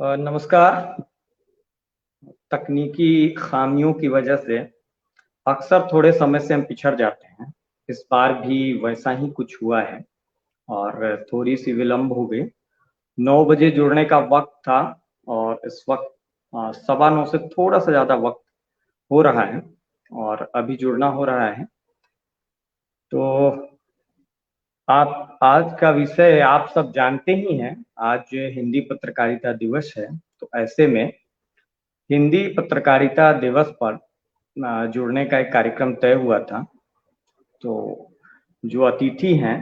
नमस्कार। तकनीकी खामियों की वजह से अक्सर थोड़े समय से हम पिछड़ जाते हैं। इस बार भी वैसा ही कुछ हुआ है और थोड़ी सी विलंब हो गई। 9 बजे जुड़ने का वक्त था और इस वक्त 9:15 से थोड़ा सा ज़्यादा वक्त हो रहा है और अभी जुड़ना हो रहा है। तो आप आज का विषय आप सब जानते ही हैं। आज हिंदी पत्रकारिता दिवस है, तो ऐसे में हिंदी पत्रकारिता दिवस पर जुड़ने का एक कार्यक्रम तय हुआ था। तो जो अतिथि हैं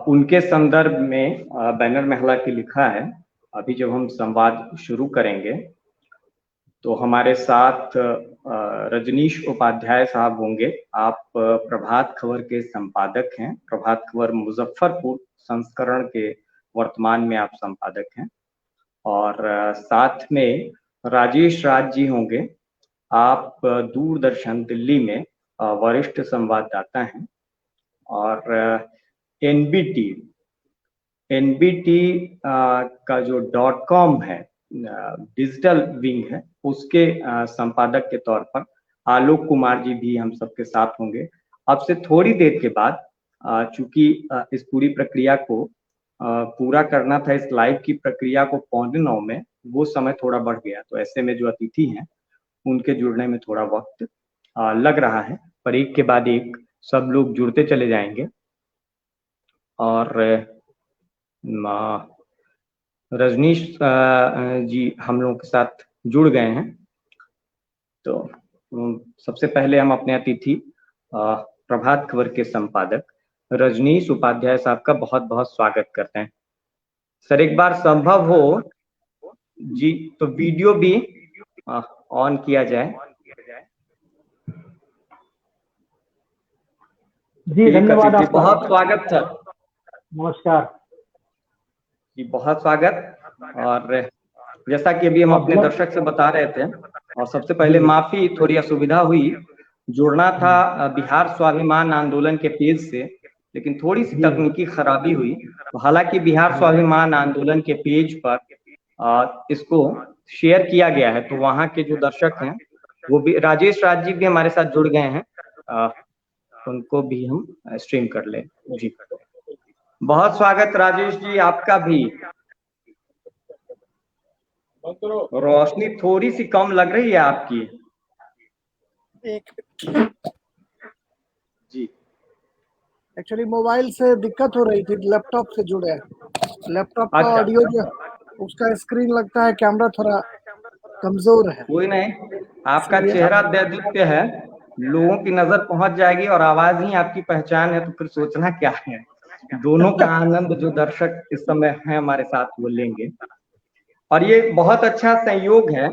उनके संदर्भ में बैनर में हालांकि लिखा है। अभी जब हम संवाद शुरू करेंगे तो हमारे साथ रजनीश उपाध्याय साहब होंगे। आप प्रभात खबर के संपादक हैं। प्रभात खबर मुजफ्फरपुर संस्करण के वर्तमान में आप संपादक हैं। और साथ में राजेश राज जी होंगे। आप दूरदर्शन दिल्ली में वरिष्ठ संवाददाता हैं। और एनबीटी का जो .com है, डिजिटल विंग है, उसके संपादक के तौर पर आलोक कुमार जी भी हम सबके साथ होंगे। अब से थोड़ी देर के बाद चूंकि इस पूरी प्रक्रिया को पूरा करना था, इस लाइव की प्रक्रिया को 8:45 में, वो समय थोड़ा बढ़ गया। तो ऐसे में जो अतिथि हैं उनके जुड़ने में थोड़ा वक्त लग रहा है, पर एक के बाद एक सब लोग जुड़ते चले जाएंगे। और रजनीश जी हम लोगों के साथ जुड़ गए हैं। तो सबसे पहले हम अपने अतिथि प्रभात खबर के संपादक रजनीश उपाध्याय साहब का बहुत बहुत स्वागत करते हैं। सर, एक बार संभव हो जी तो वीडियो भी ऑन किया जाए। जी धन्यवाद आपका। बहुत स्वागत सर। नमस्कार जी, बहुत स्वागत। और जैसा कि अभी हम अपने दर्शक से बता रहे थे, और सबसे पहले माफी, थोड़ी असुविधा हुई। जुड़ना था बिहार स्वाभिमान आंदोलन के पेज से, लेकिन थोड़ी सी तकनीकी खराबी हुई। तो हालांकि बिहार स्वाभिमान आंदोलन के पेज पर इसको शेयर किया गया है, तो वहाँ के जो दर्शक हैं वो भी, राजेश राज जी भी हमारे साथ जुड़ गए हैं, उनको भी हम स्ट्रीम कर ले। जी बहुत स्वागत राजेश जी आपका भी। रोशनी थोड़ी सी कम लग रही है आपकी। जी एक्चुअली मोबाइल से दिक्कत हो रही थी, लैपटॉप से जुड़े। लैपटॉप का ऑडियो जो उसका स्क्रीन लगता है कैमरा थोड़ा कमजोर है। कोई नहीं, आपका चेहरा दैदीप्य है, लोगों की नजर पहुंच जाएगी और आवाज ही आपकी पहचान है, तो फिर सोचना क्या है। दोनों का आनंद जो दर्शक इस समय है हमारे साथ वो लेंगे। और ये बहुत अच्छा संयोग है।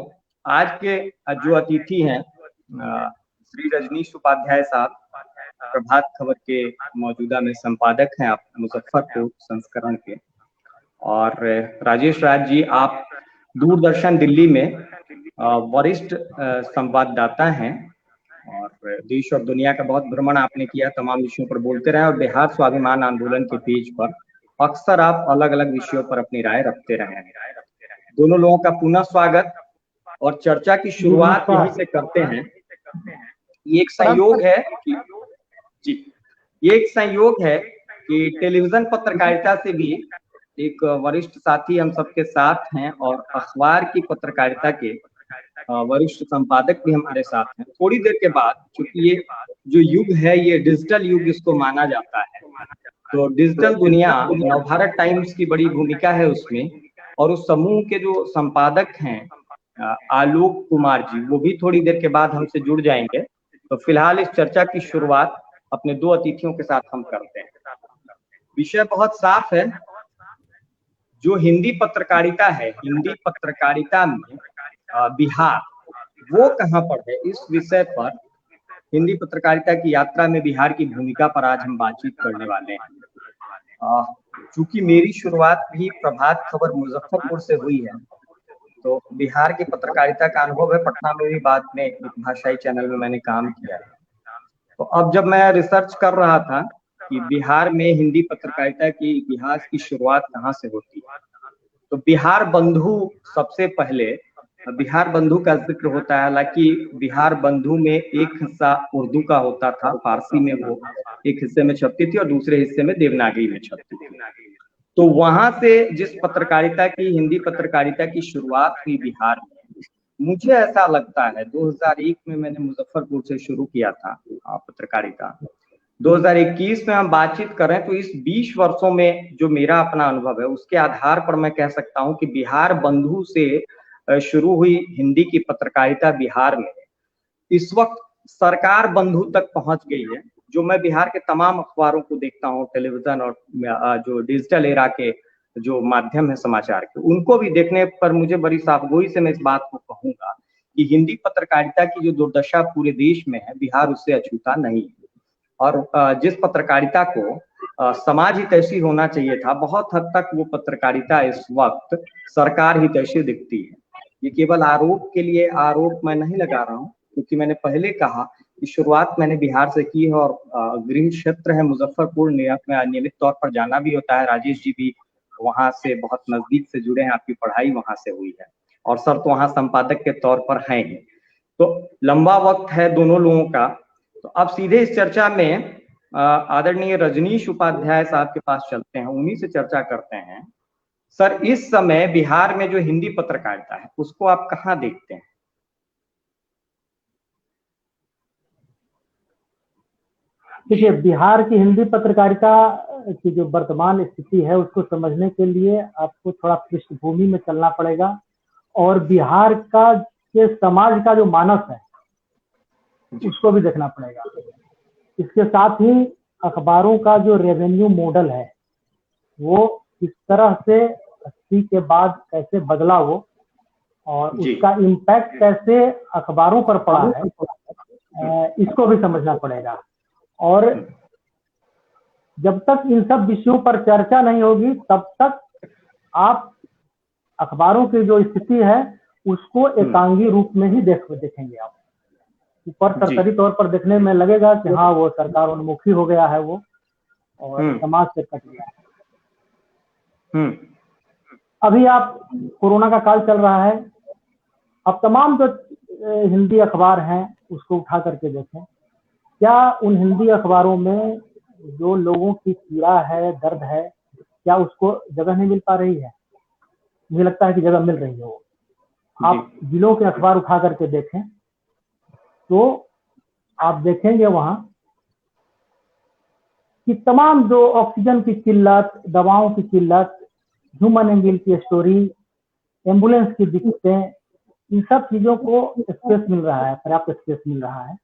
आज के जो अतिथि हैं श्री रजनीश उपाध्याय साहब, प्रभात खबर के मौजूदा में संपादक हैं आप मुजफ्फरपुर संस्करण के। और राजेश राज जी आप दूरदर्शन दिल्ली में वरिष्ठ संवाददाता हैं और देश और दुनिया का बहुत भ्रमण आपने किया, तमाम विषयों पर बोलते रहे और बिहार स्वाभिमान आंदोलन के पेज पर अक्सर आप अलग अलग विषयों पर अपनी राय रखते रहे हैं। दोनों लोगों का पुनः स्वागत। और चर्चा की शुरुआत यहीं से करते हैं। ये एक संयोग है कि जी ये एक संयोग है कि टेलीविजन पत्रकारिता से भी एक वरिष्ठ साथी हम सबके साथ हैं और अखबार की पत्रकारिता के वरिष्ठ संपादक भी हमारे साथ हैं। थोड़ी देर के बाद, क्योंकि ये जो युग है ये डिजिटल युग इसको माना जाता है, तो डिजिटल दुनिया, नवभारत टाइम्स की बड़ी भूमिका है उसमें। और उस समूह के जो संपादक हैं आलोक कुमार जी, वो भी थोड़ी देर के बाद हमसे जुड़ जाएंगे। तो फिलहाल इस चर्चा की शुरुआत अपने दो अतिथियों के साथ हम करते हैं। विषय बहुत साफ है। जो हिंदी पत्रकारिता है, हिंदी पत्रकारिता में बिहार वो कहाँ पर है, इस विषय पर, हिंदी पत्रकारिता की यात्रा में बिहार की भूमिका पर आज हम बातचीत करने वाले हैं। चूंकि मेरी शुरुआत भी प्रभात खबर मुजफ्फरपुर से हुई है, तो बिहार की पत्रकारिता का अनुभव है। पटना में भी बाद में एक भाषाई चैनल में मैंने काम किया है। तो अब जब मैं रिसर्च कर रहा था कि बिहार में हिंदी पत्रकारिता की इतिहास की शुरुआत कहाँ से होती है, तो बिहार बंधु सबसे पहले, बिहार बंधु का जिक्र होता है। हालांकि बिहार बंधु में एक हिस्सा उर्दू का होता था, फारसी में वो एक हिस्से में छपती थी और दूसरे हिस्से में देवनागरी में छपती थी। तो वहां से जिस पत्रकारिता की, हिंदी पत्रकारिता की शुरुआत हुई बिहार में, मुझे ऐसा लगता है 2001 में मैंने मुजफ्फरपुर से शुरू किया था पत्रकारिता। 2021 में हम बातचीत करें तो इस 20 वर्षों में जो मेरा अपना अनुभव है उसके आधार पर मैं कह सकता हूं कि बिहार बंधु से शुरू हुई हिंदी की पत्रकारिता बिहार में इस वक्त सरकार बंधु तक पहुंच गई है। जो मैं बिहार के तमाम अखबारों को देखता हूं, टेलीविजन और जो डिजिटल एरा के जो माध्यम है समाचार के, उनको भी देखने पर मुझे बड़ी साफगोई से मैं इस बात को कहूंगा कि हिंदी पत्रकारिता की जो दुर्दशा पूरे देश में है, बिहार उससे अछूता नहीं है। और जिस पत्रकारिता को समाज हितैषी होना चाहिए था, बहुत हद तक वो पत्रकारिता इस वक्त सरकार हितैषी दिखती है। ये केवल आरोप के लिए आरोप मैं नहीं लगा रहा हूँ, क्योंकि मैंने पहले कहा कि शुरुआत मैंने बिहार से की है और गृह क्षेत्र है मुजफ्फरपुर, नियमित तौर पर जाना भी होता है। राजेश जी भी वहां से बहुत नजदीक से जुड़े हैं, आपकी पढ़ाई वहां से हुई है और सर तो वहां संपादक के तौर पर हैं ही। तो लंबा वक्त है दोनों लोगों का। तो अब सीधे इस चर्चा में आदरणीय रजनीश उपाध्याय साहब के पास चलते हैं, उन्हीं से चर्चा करते हैं। सर, इस समय बिहार में जो हिंदी पत्रकारिता है उसको आप कहाँ देखते हैं? देखिए, बिहार की हिंदी पत्रकारिता की जो वर्तमान स्थिति है उसको समझने के लिए आपको थोड़ा पृष्ठभूमि में चलना पड़ेगा और बिहार का के समाज का जो मानस है उसको भी देखना पड़ेगा। इसके साथ ही अखबारों का जो रेवेन्यू मॉडल है वो किस तरह से 80 के बाद कैसे बदला वो, और उसका इम्पैक्ट कैसे अखबारों पर पड़ा है, इसको भी समझना पड़ेगा। और जब तक इन सब विषयों पर चर्चा नहीं होगी तब तक आप अखबारों की जो स्थिति है उसको एकांगी रूप में ही देखेंगे। आप ऊपर सरकारी तौर पर देखने में लगेगा कि हाँ वो सरकार उन्मुखी हो गया है वो और समाज से कट गया है। अभी आप कोरोना का काल चल रहा है, अब तमाम जो हिंदी अखबार हैं उसको उठा करके देखें, क्या उन हिंदी अखबारों में जो लोगों की पीड़ा है, दर्द है, क्या उसको जगह नहीं मिल पा रही है? मुझे लगता है कि जगह मिल रही है वो। आप जिलों के अखबार उठा करके देखें तो आप देखेंगे वहां कि तमाम जो ऑक्सीजन की किल्लत, दवाओं की किल्लत, ह्यूमन एंगल की स्टोरी, एम्बुलेंस की दिक्कतें, इन सब चीजों को स्पेस मिल रहा है, पर्याप्त स्पेस मिल रहा है।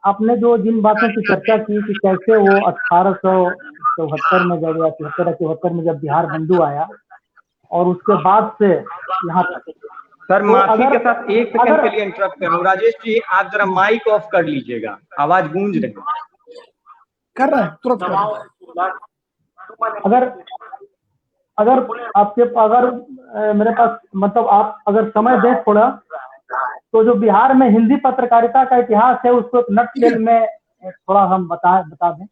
आपने जो जिन बातों की चर्चा की कि कैसे वो 1874 में जब 73-74 में जब बिहार बंधु आया और उसके बाद से यहाँ तक। सर माफी के साथ एक सेकंड के लिए इंटरप्ट कर रहा हूँ। राजेश जी, आप जरा माइक ऑफ कर लीजिएगा, आवाज गूंज रही है। कर रहा है, तुरंत कर रहा है। अगर मेरे पास मतलब आप अगर समय दें थोड़ा, तो जो बिहार में हिंदी पत्रकारिता का इतिहास है उसको एक नटशेल में थोड़ा हम बता दें।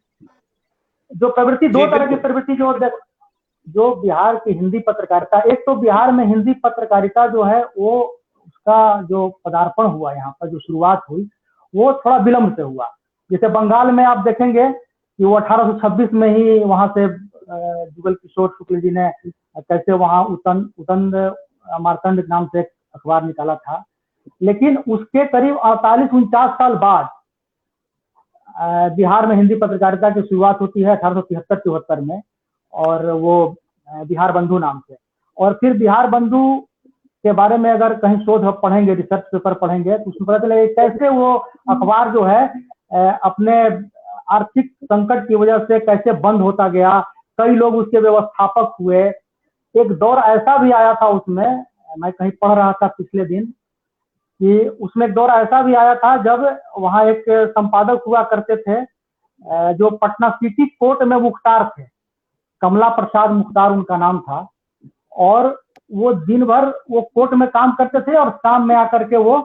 जो प्रवृत्ति, दो तरह की प्रवृत्ति जो बिहार की हिंदी पत्रकारिता, एक तो बिहार में हिंदी पत्रकारिता जो है वो उसका जो पदार्पण हुआ, यहाँ पर जो शुरुआत हुई वो थोड़ा विलंब से हुआ। जैसे बंगाल में आप देखेंगे कि वो 1826 में ही वहां से जुगल किशोर शुक्ल जी ने कैसे वहां उतंद मार्तंड नाम से एक अखबार निकाला था। लेकिन उसके करीब 48-49 साल बाद बिहार में हिंदी पत्रकारिता की शुरुआत होती है 1873-74 में, और वो बिहार बंधु नाम से। और फिर बिहार बंधु के बारे में अगर कहीं शोध पढ़ेंगे, रिसर्च पेपर पढ़ेंगे तो उसमें पता चलेगा कैसे वो अखबार जो है अपने आर्थिक संकट की वजह से कैसे बंद होता गया। कई लोग उसके व्यवस्थापक हुए। एक दौर ऐसा भी आया था उसमें, मैं कहीं पढ़ रहा था पिछले दिन कि उसमें एक दौर ऐसा भी आया था जब वहां एक संपादक हुआ करते थे जो पटना सिटी कोर्ट में मुख्तार थे, कमला प्रसाद मुख्तार उनका नाम था। और वो दिन भर वो कोर्ट में काम करते थे और शाम में आकर के वो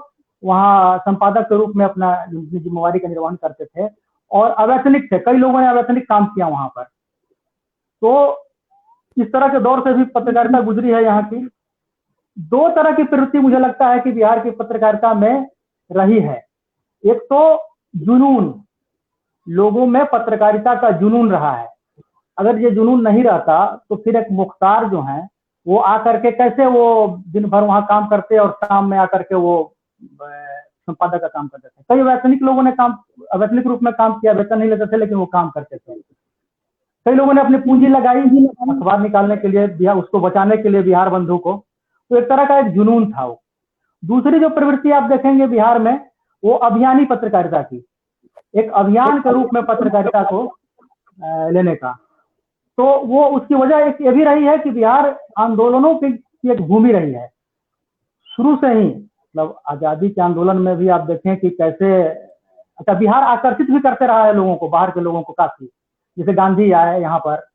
वहाँ संपादक के रूप में अपना जिम्मेवारी का निर्वहन करते थे और अवैतनिक थे। कई लोगों ने अवैतनिक काम किया वहां पर। तो इस तरह के दौर से भी पत्रकारिता गुजरी है यहाँ की। दो तरह की प्रवृत्ति मुझे लगता है कि बिहार की पत्रकारिता में रही है। एक तो जुनून, लोगों में पत्रकारिता का जुनून रहा है। अगर ये जुनून नहीं रहता तो फिर एक मुख्तार जो है वो आकर के कैसे वो दिन भर वहां काम करते और शाम में आकर के वो संपादक का काम करते थे। कई वैतनिक लोगों ने अवैतनिक रूप में काम किया, वेतन नहीं लेते थे लेकिन वो काम करते थे। कई लोगों ने अपनी पूंजी लगाई अखबार निकालने के लिए, बिहार उसको बचाने के लिए, बिहार बंधु को। तो एक तरह का एक जुनून था वो। दूसरी जो प्रवृत्ति आप देखेंगे बिहार में, वो अभियानी पत्रकारिता की, एक अभियान के रूप में पत्रकारिता को लेने का। तो वो उसकी वजह एक ये भी रही है कि बिहार आंदोलनों की एक भूमि रही है शुरू से ही। मतलब आजादी के आंदोलन में भी आप देखें कि कैसे अच्छा बिहार आकर्षित भी करते रहा है लोगों को, बाहर के लोगों को काफी। जैसे गांधी आए यहाँ पर,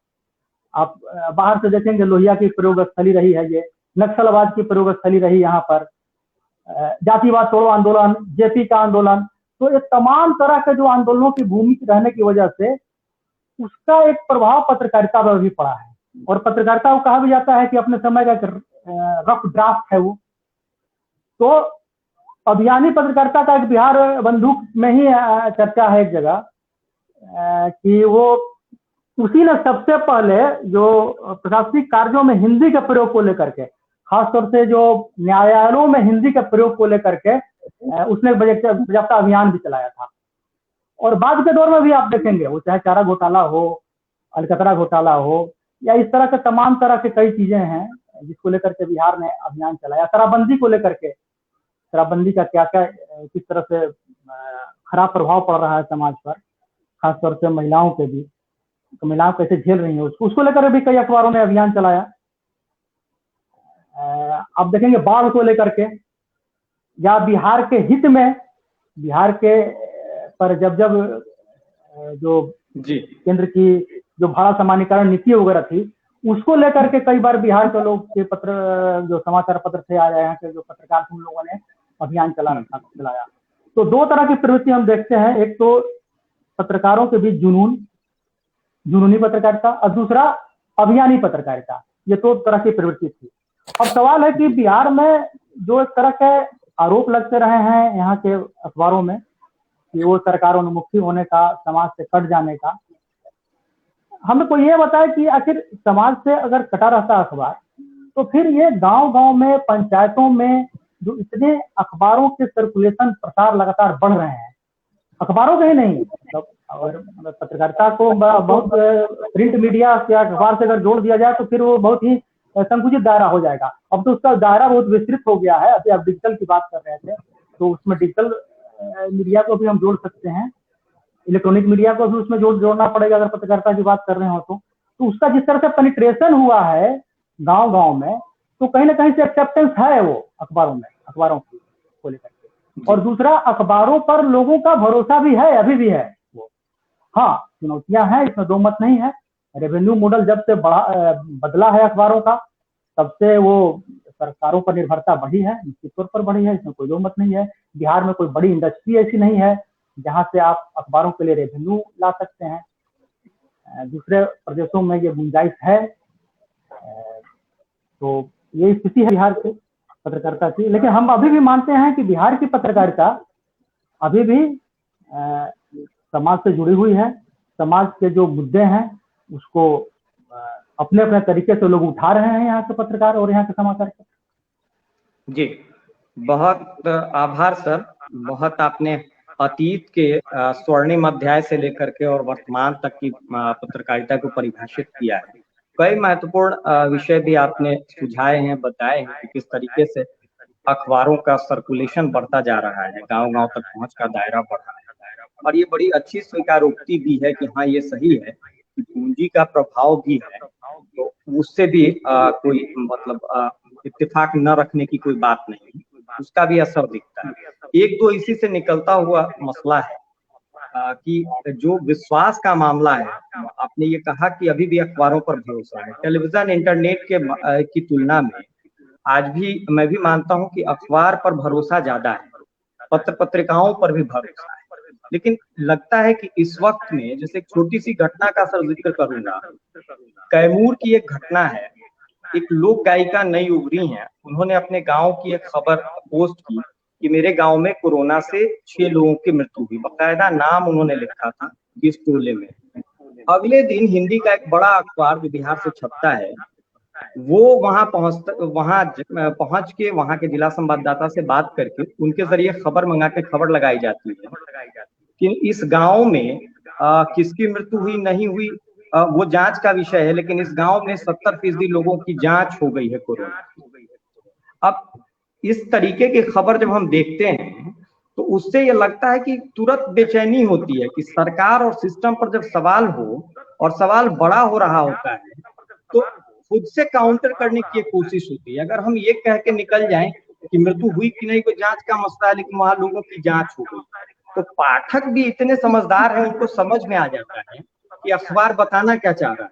आप बाहर से देखेंगे लोहिया की प्रयोग स्थली रही है, ये नक्सलवाद की प्रयोग स्थली रही यहाँ पर, जातिवाद तोड़ो आंदोलन, जेपी का आंदोलन। तो ये तमाम तरह के जो आंदोलनों की भूमि रहने की वजह से उसका एक प्रभाव पत्रकारिता पर भी पड़ा है। और पत्रकारिता को कहा भी जाता है कि अपने समय का रफ ड्राफ्ट है वो। तो अभियानी पत्रकारिता का एक बिहार बंधु में ही चर्चा है एक जगह कि वो उसी ने सबसे पहले जो प्रशासनिक कार्यों में हिंदी के प्रयोग को लेकर के, खासतौर से जो न्यायालयों में हिंदी के प्रयोग को लेकर के उसने बजाप्ता अभियान भी चलाया था। और बाद के दौर में भी आप देखेंगे, वो चाहे चारा घोटाला हो, अलकतरा घोटाला हो, या इस तरह के तमाम तरह के कई चीजें हैं जिसको लेकर के बिहार ने अभियान चलाया। शराबबंदी को लेकर के, शराबबंदी का क्या क्या किस तरह से खराब प्रभाव पड़ रहा है समाज पर, खासतौर से महिलाओं के भी, तो महिलाओं कैसे झेल रही है उसको लेकर भी कई अखबारों ने अभियान चलाया। आप देखेंगे बाढ़ को लेकर के, या बिहार के हित में, बिहार के पर जब जो केंद्र की जो भाड़ा समानीकरण नीति वगैरह थी, उसको लेकर के कई बार बिहार के लोग के पत्र, जो समाचार पत्र थे आ यहाँ के जो पत्रकार थे, उन लोगों ने अभियान चलाया। तो दो तरह की प्रवृत्ति हम देखते हैं, एक तो पत्रकारों के बीच जुनूनी पत्रकारिता, और दूसरा अभियानी पत्रकारिता। ये दो तरह की प्रवृत्ति थी। अब सवाल है कि बिहार में जो एक तरह के आरोप लगते रहे हैं यहाँ के अखबारों में कि वो सरकारोन्मुखी होने का, समाज से कट जाने का, हमें कोई ये बताए कि आखिर समाज से अगर कटा रहता अखबार, तो फिर ये गांव-गांव में, पंचायतों में जो इतने अखबारों के सर्कुलेशन, प्रसार लगातार बढ़ रहे हैं, अखबारों के ही नहीं, और पत्रकारिता को बहुत प्रिंट मीडिया या अखबार से अगर जोड़ दिया जाए तो फिर वो बहुत ही संकुचित दायरा हो जाएगा। अब तो उसका दायरा बहुत विस्तृत हो गया है। अभी आप डिजिटल की बात कर रहे थे, तो उसमें डिजिटल मीडिया को भी हम जोड़ सकते हैं, इलेक्ट्रॉनिक मीडिया को भी उसमें जोड़ना पड़ेगा अगर पत्रकारिता की बात कर रहे हो तो उसका जिस तरह से पेनिट्रेशन हुआ है गांव-गांव में, तो कहीं ना कहीं से एक्सेप्टेंस है वो अखबारों को लेकर के। और दूसरा, अखबारों पर लोगों का भरोसा भी है, अभी भी है वो। हाँ, चुनौतियां हैं, इसमें दो मत नहीं है। रेवेन्यू मॉडल जब से बदला है अखबारों का, तब से वो सरकारों पर निर्भरता बढ़ी है, निश्चित तौर पर बढ़ी है, इसमें कोई दो मत नहीं है। बिहार में कोई बड़ी इंडस्ट्री ऐसी नहीं है जहां से आप अखबारों के लिए रेवेन्यू ला सकते हैं। दूसरे प्रदेशों में ये गुंजाइश है। तो ये स्थिति है बिहार की पत्रकारिता की। लेकिन हम अभी भी मानते हैं कि बिहार की पत्रकारिता अभी भी समाज से जुड़ी हुई है। समाज के जो मुद्दे हैं उसको अपने अपने तरीके से लोग उठा रहे हैं, यहाँ के पत्रकार और यहाँ के समाचार। जी, बहुत आभार सर। बहुत आपने अतीत के स्वर्णिम अध्याय से लेकर के और वर्तमान तक की पत्रकारिता को परिभाषित किया है। कई महत्वपूर्ण विषय भी आपने सुझाए हैं, बताए हैं कि किस तरीके से अखबारों का सर्कुलेशन बढ़ता जा रहा है, गांव-गांव तक पहुंच का दायरा बढ़ रहा है। और ये बड़ी अच्छी स्वीकारोक्ति भी है कि हाँ, ये सही है कि पूंजी का प्रभाव भी है, तो उससे भी कोई मतलब इत्तेफाक न रखने की कोई बात नहीं, उसका भी असर दिखता है। एक तो इसी से निकलता हुआ मसला है कि जो विश्वास का मामला है, आपने ये कहा कि अभी भी अखबारों पर भरोसा है। टेलीविजन, इंटरनेट के की तुलना में आज भी मैं भी मानता हूं कि अखबार पर भरोसा ज्यादा है, पत्र पत्रिकाओं पर भी भरोसा है। लेकिन लगता है कि इस वक्त में, जैसे एक छोटी सी घटना का सर जिक्र करूंगा, कैमूर की एक घटना है। एक लोक गायिका नई उभरी हैं, उन्होंने अपने गांव की एक खबर पोस्ट की कि मेरे गांव में कोरोना से 6 लोगों की मृत्यु हुई। बकायदा नाम उन्होंने लिखा था इस टोले में। अगले दिन हिंदी का एक बड़ा अखबार जो बिहार से छपता है, वो वहां पहुंच के वहां के जिला संवाददाता से बात करके उनके जरिए खबर मंगा के खबर लगाई जाती है कि इस गांव में किसकी मृत्यु हुई नहीं हुई वो जांच का विषय है, लेकिन इस गांव में 70% लोगों की जांच हो गई है कोरोना। अब इस तरीके की खबर जब हम देखते हैं तो उससे ये लगता है कि तुरंत बेचैनी होती है कि सरकार और सिस्टम पर जब सवाल हो और सवाल बड़ा हो रहा होता है तो खुद से काउंटर करने की कोशिश होती है। अगर हम ये कह के निकल जाएं कि मृत्यु हुई कि नहीं कोई जांच का मसला है, लेकिन वहां लोगों की जांच हो गई, तो पाठक भी इतने समझदार हैं, उनको समझ में आ जाता है कि अखबार बताना क्या चाह रहा है।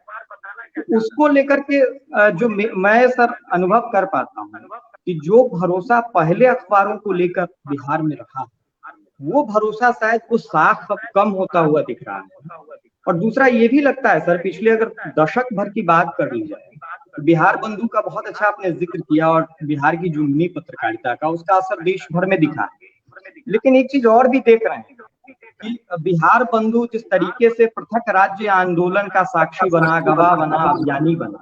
तो उसको लेकर के जो मैं सर अनुभव कर पाता हूँ कि जो भरोसा पहले अखबारों को लेकर बिहार में रहा, वो भरोसा शायद वो साख अब कम होता हुआ दिख रहा है। और दूसरा ये भी लगता है सर, पिछले अगर दशक भर की बात कर ली जाए, बिहार बंधु का बहुत अच्छा आपने जिक्र किया और बिहार की जुनूनी पत्रकारिता का, उसका असर देश भर में दिखा है। लेकिन एक चीज और भी देख रहे हैं कि बिहार बंधु जिस तरीके से पृथक राज्य आंदोलन का साक्षी बना, गवाह बना, अभियानी बना,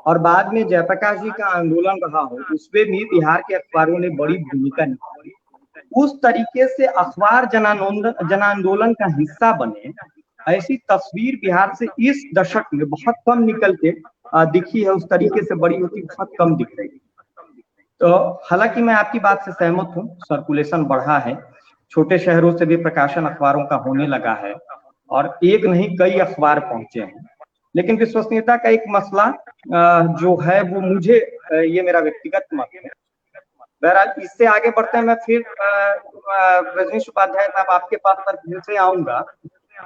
और बाद में जयप्रकाश जी का आंदोलन रहा हो, उसमें भी बिहार के अखबारों ने बड़ी भूमिका निभाई। उस तरीके से अखबार जन आंदोलन का हिस्सा बने, ऐसी तस्वीर बिहार से इस दशक में बहुत कम निकल के दिखी है। उस तरीके से बड़ी होती बहुत कम दिख रही है। तो हालांकि मैं आपकी बात से सहमत हूँ, सर्कुलेशन बढ़ा है, छोटे शहरों से भी प्रकाशन अखबारों का होने लगा है और एक नहीं कई अखबार पहुंचे हैं। लेकिन विश्वसनीयता का एक मसला जो है वो मुझे ये मेरा व्यक्तिगत मत है। बहरहाल इससे आगे बढ़ते हैं, मैं फिर रजनीश उपाध्याय साहब आपके पास पर फिर से आऊंगा,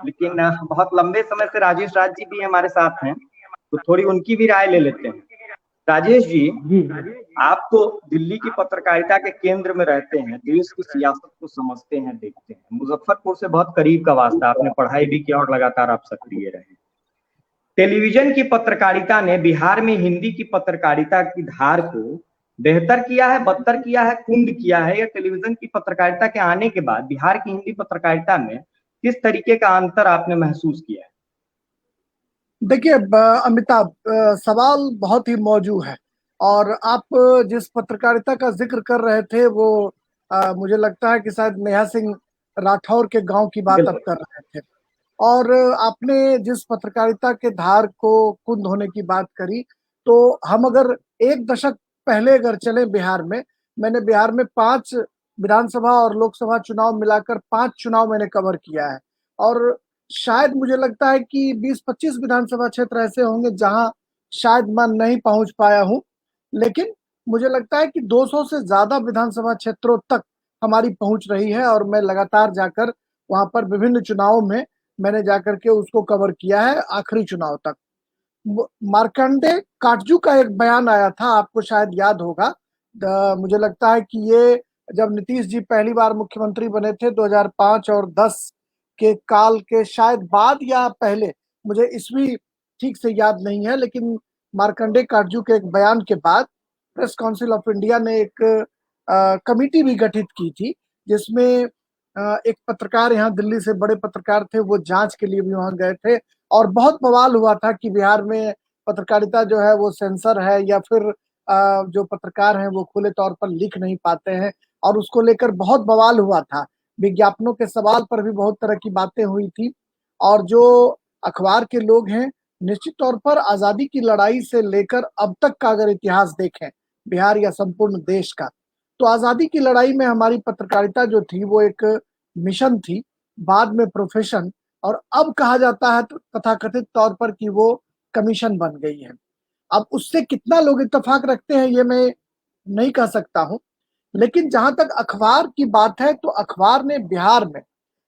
लेकिन बहुत लंबे समय से राजेश राज जी भी हमारे साथ हैं, तो थोड़ी उनकी भी राय ले लेते हैं। राजेश जी, आप तो दिल्ली की पत्रकारिता के केंद्र में रहते हैं, देश की सियासत को समझते हैं, देखते हैं, मुजफ्फरपुर से बहुत करीब का वास्ता, आपने पढ़ाई भी किया और लगातार आप सक्रिय रहे। टेलीविजन की पत्रकारिता ने बिहार में हिंदी की पत्रकारिता की धार को बेहतर किया है, बदतर किया है, कुंद किया है, या टेलीविजन की पत्रकारिता के आने के बाद बिहार की हिंदी पत्रकारिता में किस तरीके का अंतर आपने महसूस किया है? देखिए अमिताभ, सवाल बहुत ही मौजू है और आप जिस पत्रकारिता का जिक्र कर रहे थे वो मुझे लगता है कि शायद नेहा सिंह राठौर के गांव की बात आप कर रहे थे। और आपने जिस पत्रकारिता के धार को कुंद होने की बात करी, तो हम अगर एक दशक पहले अगर चले बिहार में, मैंने बिहार में 5 विधानसभा और लोकसभा चुनाव मिलाकर 5 चुनाव मैंने कवर किया है और शायद मुझे लगता है कि 20-25 विधानसभा क्षेत्र ऐसे होंगे जहां शायद मैं नहीं पहुंच पाया हूं, लेकिन मुझे लगता है कि 200 से ज्यादा विधानसभा क्षेत्रों तक हमारी पहुंच रही है और मैं लगातार जाकर वहां पर विभिन्न चुनावों में मैंने जाकर के उसको कवर किया है आखिरी चुनाव तक। मार्कंडे काटजू का एक बयान आया था, आपको शायद याद होगा। मुझे लगता है कि ये जब नीतीश जी पहली बार मुख्यमंत्री बने थे 2005 और 10 के काल के शायद बाद या पहले, मुझे ईस्वी ठीक से याद नहीं है, लेकिन मार्कंडे काटजू के एक बयान के बाद प्रेस काउंसिल ऑफ इंडिया ने एक कमिटी भी गठित की थी, जिसमें एक पत्रकार यहाँ दिल्ली से बड़े पत्रकार थे, वो जांच के लिए भी वहां गए थे और बहुत बवाल हुआ था कि बिहार में पत्रकारिता जो है वो सेंसर है या फिर जो पत्रकार हैं वो खुले तौर पर लिख नहीं पाते हैं, और उसको लेकर बहुत बवाल हुआ था। विज्ञापनों के सवाल पर भी बहुत तरह की बातें हुई थी। और जो अखबार के लोग हैं, निश्चित तौर पर आजादी की लड़ाई से लेकर अब तक का अगर इतिहास देखें बिहार या संपूर्ण देश का, तो आजादी की लड़ाई में हमारी पत्रकारिता जो थी वो एक मिशन थी, बाद में प्रोफेशन, और अब कहा जाता है तथाकथित तौर पर कि वो कमीशन बन गई है। अब उससे कितना लोग इत्तेफाक रखते हैं ये मैं नहीं कह सकता हूं, लेकिन जहां तक अखबार की बात है तो अखबार ने बिहार में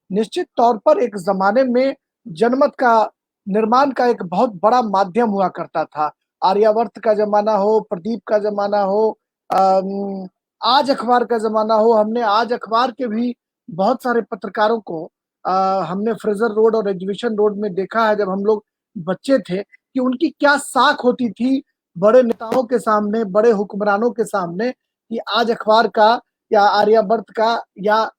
निश्चित तौर पर एक जमाने में जनमत का निर्माण का एक बहुत बड़ा माध्यम हुआ करता था। आर्यावर्त का जमाना हो, प्रदीप का जमाना हो, आज अखबार का जमाना हो, हमने आज अखबार के भी बहुत सारे पत्रकारों को हमने फ्रेजर रोड और एग्जीबिशन रोड में देखा है जब हम लोग बच्चे थे कि उनकी क्या साख होती थी बड़े नेताओं के सामने, बड़े हुक्मरानों के सामने, कि आज अखबार का या आर्यावर्त का या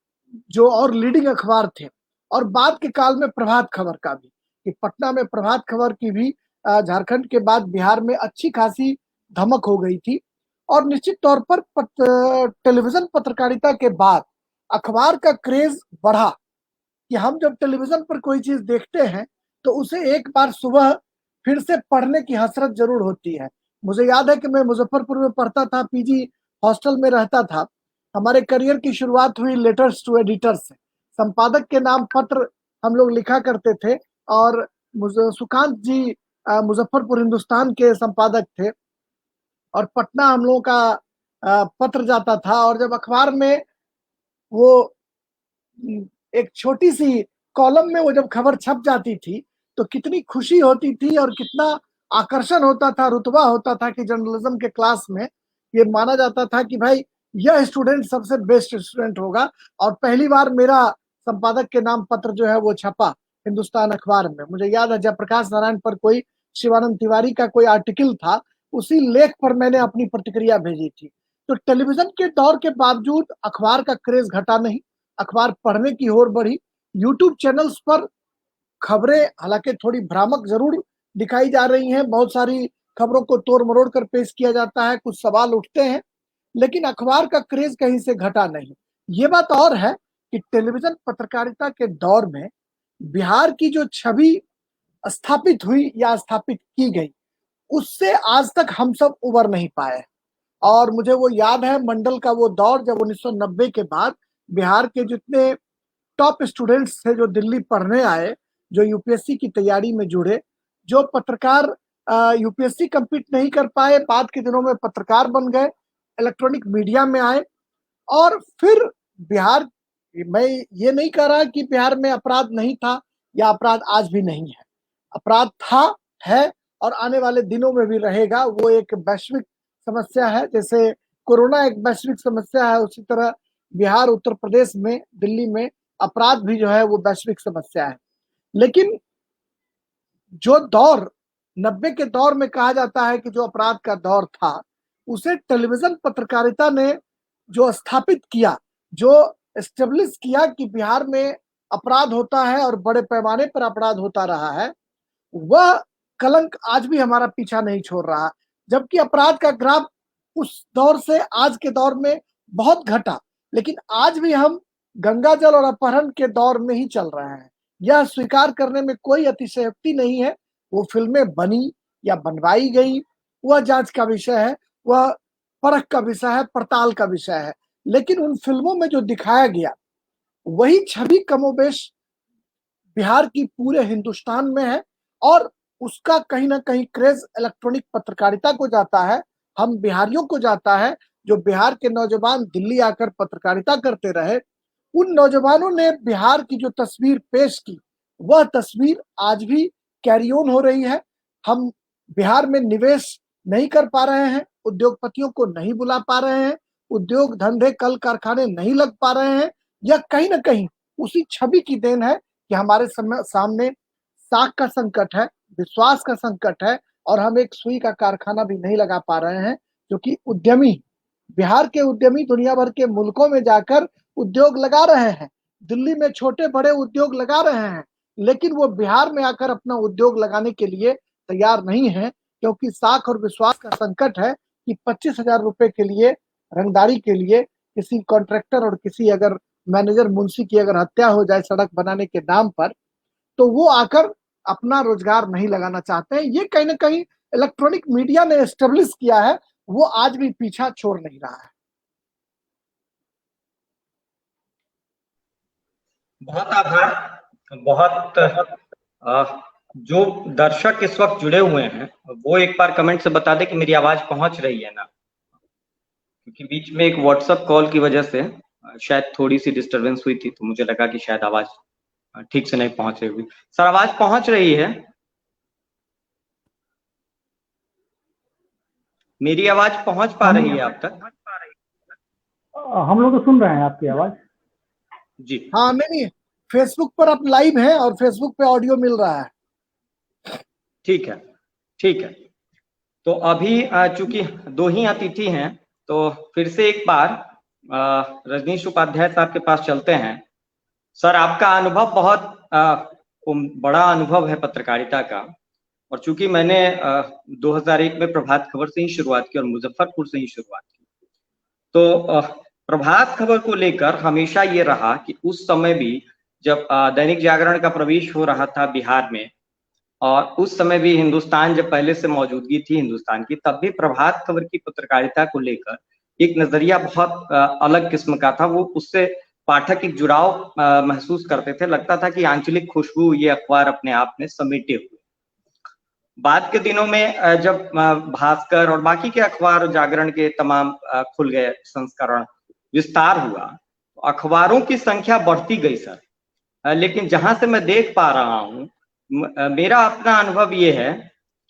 जो और लीडिंग अखबार थे, और बाद के काल में प्रभात खबर का भी, कि पटना में प्रभात खबर की भी झारखंड के बाद बिहार में अच्छी खासी धमक हो गई थी। और निश्चित तौर पर टेलीविजन पत्रकारिता के बाद अखबार का क्रेज बढ़ा, कि हम जब टेलीविजन पर कोई चीज देखते हैं तो उसे एक बार सुबह फिर से पढ़ने की हसरत जरूर होती है। मुझे याद है कि मैं मुजफ्फरपुर में पढ़ता था, पीजी हॉस्टल में रहता था। हमारे करियर की शुरुआत हुई लेटर्स टू एडिटर्स से। संपादक के नाम पत्र हम लोग लिखा करते थे, और सुकांत जी मुजफ्फरपुर हिंदुस्तान के संपादक थे, और पटना हम लोगों का पत्र जाता था। और जब अखबार में वो एक छोटी सी कॉलम में वो जब खबर छप जाती थी तो कितनी खुशी होती थी और कितना आकर्षण होता था, रुतबा होता था कि जर्नलिज्म के क्लास में ये माना जाता था कि भाई यह स्टूडेंट सबसे बेस्ट स्टूडेंट होगा। और पहली बार मेरा संपादक के नाम पत्र जो है वो छपा हिंदुस्तान अखबार में। मुझे याद है जयप्रकाश नारायण पर कोई शिवानंद तिवारी का कोई आर्टिकल था, उसी लेख पर मैंने अपनी प्रतिक्रिया भेजी थी। तो टेलीविजन के दौर के बावजूद अखबार का क्रेज घटा नहीं, अखबार पढ़ने की ओर बढ़ी। यूट्यूब चैनल्स पर खबरें हालांकि थोड़ी भ्रामक जरूर दिखाई जा रही हैं, बहुत सारी खबरों को तोड़ मरोड़ कर पेश किया जाता है, कुछ सवाल उठते हैं, लेकिन अखबार का क्रेज कहीं से घटा नहीं। ये बात और है कि टेलीविजन पत्रकारिता के दौर में बिहार की जो छवि स्थापित हुई या स्थापित की गई, उससे आज तक हम सब उबर नहीं पाए। और मुझे वो याद है मंडल का वो दौर जब 1990 के बाद बिहार के जितने टॉप स्टूडेंट्स थे जो दिल्ली पढ़ने आए, जो यूपीएससी की तैयारी में जुड़े, जो पत्रकार यूपीएससी कंप्लीट नहीं कर पाए, बाद के दिनों में पत्रकार बन गए, इलेक्ट्रॉनिक मीडिया में आए। और फिर बिहार, मैं ये नहीं कह रहा कि बिहार में अपराध नहीं था या अपराध आज भी नहीं है, अपराध था, है और आने वाले दिनों में भी रहेगा। वो एक वैश्विक समस्या है, जैसे कोरोना एक वैश्विक समस्या है, उसी तरह बिहार, उत्तर प्रदेश में, दिल्ली में अपराध भी जो है वो वैश्विक समस्या है। लेकिन जो दौर 90 के दौर में कहा जाता है कि जो अपराध का दौर था, उसे टेलीविजन पत्रकारिता ने जो स्थापित किया, जो एस्टेब्लिश किया कि बिहार में अपराध होता है और बड़े पैमाने पर अपराध होता रहा है, वह कलंक आज भी हमारा पीछा नहीं छोड़ रहा। जबकि अपराध का ग्राफ उस दौर से आज के दौर में बहुत घटा, लेकिन आज भी हम गंगा जल और अपहरण के दौर में ही चल रहे हैं। यह स्वीकार करने में कोई अतिशयोक्ति नहीं है। वो फिल्में बनी या बनवाई गई, वह जांच का विषय है, वह परख का विषय है, पड़ताल का विषय है। लेकिन उन फिल्मों में जो दिखाया गया वही छवि कमोबेश बिहार की पूरे हिंदुस्तान में है, और उसका कहीं ना कहीं क्रेज इलेक्ट्रॉनिक पत्रकारिता को जाता है, हम बिहारियों को जाता है। जो बिहार के नौजवान दिल्ली आकर पत्रकारिता करते रहे, उन नौजवानों ने बिहार की जो तस्वीर पेश की, वह तस्वीर आज भी कैरी ऑन हो रही है। हम बिहार में निवेश नहीं कर पा रहे हैं, उद्योगपतियों को नहीं बुला पा रहे हैं, उद्योग धंधे कल कारखाने नहीं लग पा रहे हैं। यह कहीं ना कहीं उसी छवि की देन है कि हमारे सामने साख का संकट है, विश्वास का संकट है, और हम एक सुई का कारखाना भी नहीं लगा पा रहे हैं। क्योंकि उद्यमी, बिहार के उद्यमी दुनिया भर के मुल्कों में जाकर उद्योग लगा रहे हैं, दिल्ली में छोटे बड़े उद्योग लगा रहे हैं, लेकिन वो बिहार में आकर अपना उद्योग लगाने के लिए तैयार नहीं है, क्योंकि साख और विश्वास का संकट है कि 25,000 रुपए के लिए, रंगदारी के लिए, किसी कॉन्ट्रैक्टर और किसी अगर मैनेजर मुंशी की अगर हत्या हो जाए सड़क बनाने के नाम पर, तो वो आकर अपना रोजगार नहीं लगाना चाहते हैं। ये कहीं ना कहीं इलेक्ट्रॉनिक मीडिया ने एस्टेब्लिश किया है, वो आज भी पीछा छोड़ नहीं रहा है। बहुत आभार। बहुत जो दर्शक इस वक्त जुड़े हुए हैं वो एक बार कमेंट से बता दे कि मेरी आवाज पहुंच रही है ना, क्योंकि बीच में एक व्हाट्सएप कॉल की वजह से शायद थोड़ी सी डिस्टरबेंस हुई थी, तो मुझे लगा कि शायद आवाज ठीक से नहीं पहुंच रही होगी। सर आवाज पहुंच रही है? मेरी आवाज पहुंच पा रही है आप तक? हम लोग तो सुन रहे हैं आपकी आवाज। जी हाँ, नहीं, फेसबुक पर आप लाइव हैं और फेसबुक पे ऑडियो मिल रहा है। ठीक है, ठीक है। तो अभी चूंकि दो ही अतिथि हैं, तो फिर से एक बार रजनीश उपाध्याय साहब के पास चलते हैं। सर, आपका अनुभव बहुत बड़ा अनुभव है पत्रकारिता का, और चूंकि मैंने 2001 में प्रभात खबर से ही शुरुआत की और मुजफ्फरपुर से ही शुरुआत की, तो प्रभात खबर को लेकर हमेशा ये रहा कि उस समय भी जब दैनिक जागरण का प्रवेश हो रहा था बिहार में, और उस समय भी हिंदुस्तान जब पहले से मौजूदगी थी हिंदुस्तान की, तब भी प्रभात खबर की पत्रकारिता को लेकर एक नजरिया बहुत अलग किस्म का था। वो उससे पाठक एक जुड़ाव महसूस करते थे, लगता था कि आंचलिक खुशबू ये अखबार अपने आप में समेटे हुए। बाद के दिनों में जब भास्कर और बाकी के अखबार, जागरण के तमाम खुल गए संस्करण, विस्तार हुआ, तो अखबारों की संख्या बढ़ती गई सर। लेकिन जहां से मैं देख पा रहा हूँ, मेरा अपना अनुभव ये है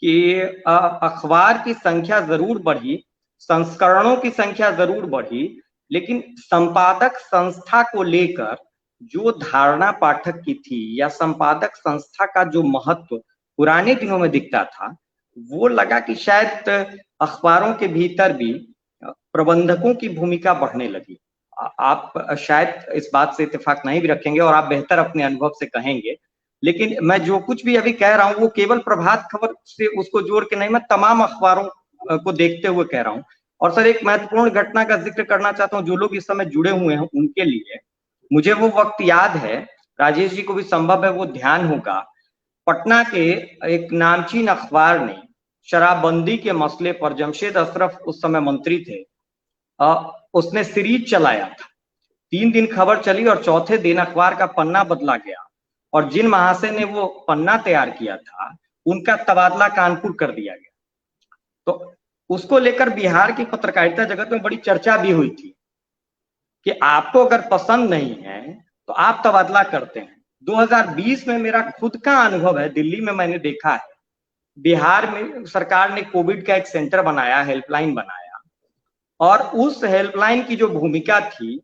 कि अखबार की संख्या जरूर बढ़ी, संस्करणों की संख्या जरूर बढ़ी, लेकिन संपादक संस्था को लेकर जो धारणा पाठक की थी, या संपादक संस्था का जो महत्व पुराने दिनों में दिखता था, वो लगा कि शायद अखबारों के भीतर भी प्रबंधकों की भूमिका बढ़ने लगी। आप शायद इस बात से इत्तेफाक नहीं भी रखेंगे और आप बेहतर अपने अनुभव से कहेंगे, लेकिन मैं जो कुछ भी अभी कह रहा हूँ वो केवल प्रभात खबर से उसको जोड़ के नहीं, मैं तमाम अखबारों को देखते हुए कह रहा हूँ। और सर, एक महत्वपूर्ण घटना का जिक्र करना चाहता हूँ, जो लोग इस समय जुड़े हुए हैं उनके लिए। मुझे वो वक्त याद है, राजेश जी को भी संभव है वो ध्यान होगा, पटना के एक नामचीन अखबार ने शराबबंदी के मसले पर, जमशेद अशरफ उस समय मंत्री थे, उसने सीरीज चलाया था। 3 दिन खबर चली और चौथे दिन अखबार का पन्ना बदला गया, और जिन महाशय ने वो पन्ना तैयार किया था उनका तबादला कानपुर कर दिया गया। तो उसको लेकर बिहार की पत्रकारिता जगत में बड़ी चर्चा भी हुई थी कि आपको अगर पसंद नहीं है तो आप तबादला करते हैं। 2020 में मेरा खुद का अनुभव है, दिल्ली में मैंने देखा है, बिहार में सरकार ने कोविड का एक सेंटर बनाया, हेल्पलाइन बनाया, और उस हेल्पलाइन की जो भूमिका थी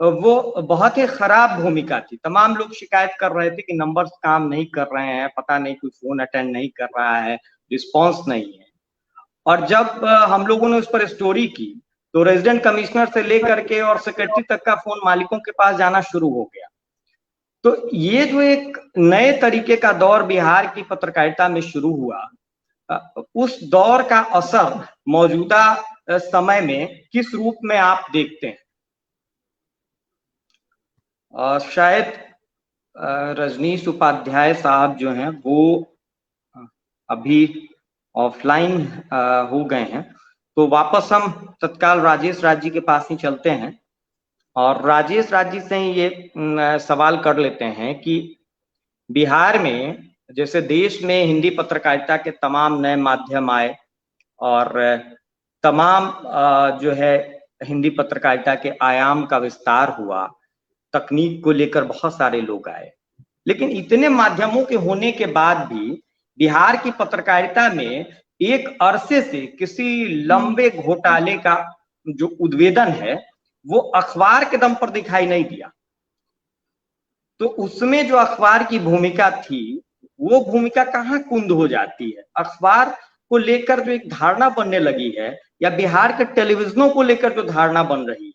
वो बहुत ही खराब भूमिका थी। तमाम लोग शिकायत कर रहे थे कि नंबर्स काम नहीं कर रहे हैं, पता नहीं कोई फोन अटेंड नहीं कर रहा है, रिस्पॉन्स नहीं है। और जब हम लोगों ने उस पर स्टोरी की, तो रेजिडेंट कमिश्नर से लेकर के और सेक्रेटरी तक का फोन मालिकों के पास जाना शुरू हो गया। तो ये जो एक नए तरीके का दौर बिहार की पत्रकारिता में शुरू हुआ, उस दौर का असर मौजूदा समय में किस रूप में आप देखते हैं? शायद रजनीश उपाध्याय साहब जो हैं वो अभी ऑफलाइन हो गए हैं, तो वापस हम तत्काल राजेश राज जी के पास ही चलते हैं, और राजेश राज जी से ही ये सवाल कर लेते हैं कि बिहार में जैसे देश में हिंदी पत्रकारिता के तमाम नए माध्यम आए, और तमाम जो है हिंदी पत्रकारिता के आयाम का विस्तार हुआ, तकनीक को लेकर बहुत सारे लोग आए, लेकिन इतने माध्यमों के होने के बाद भी बिहार की पत्रकारिता में एक अरसे से किसी लंबे घोटाले का जो उद्भेदन है वो अखबार के दम पर दिखाई नहीं दिया। तो उसमें जो अखबार की भूमिका थी वो भूमिका कहाँ कुंद हो जाती है? अखबार को लेकर जो एक धारणा बनने लगी है, या बिहार के टेलीविजनों को लेकर जो धारणा बन रही है,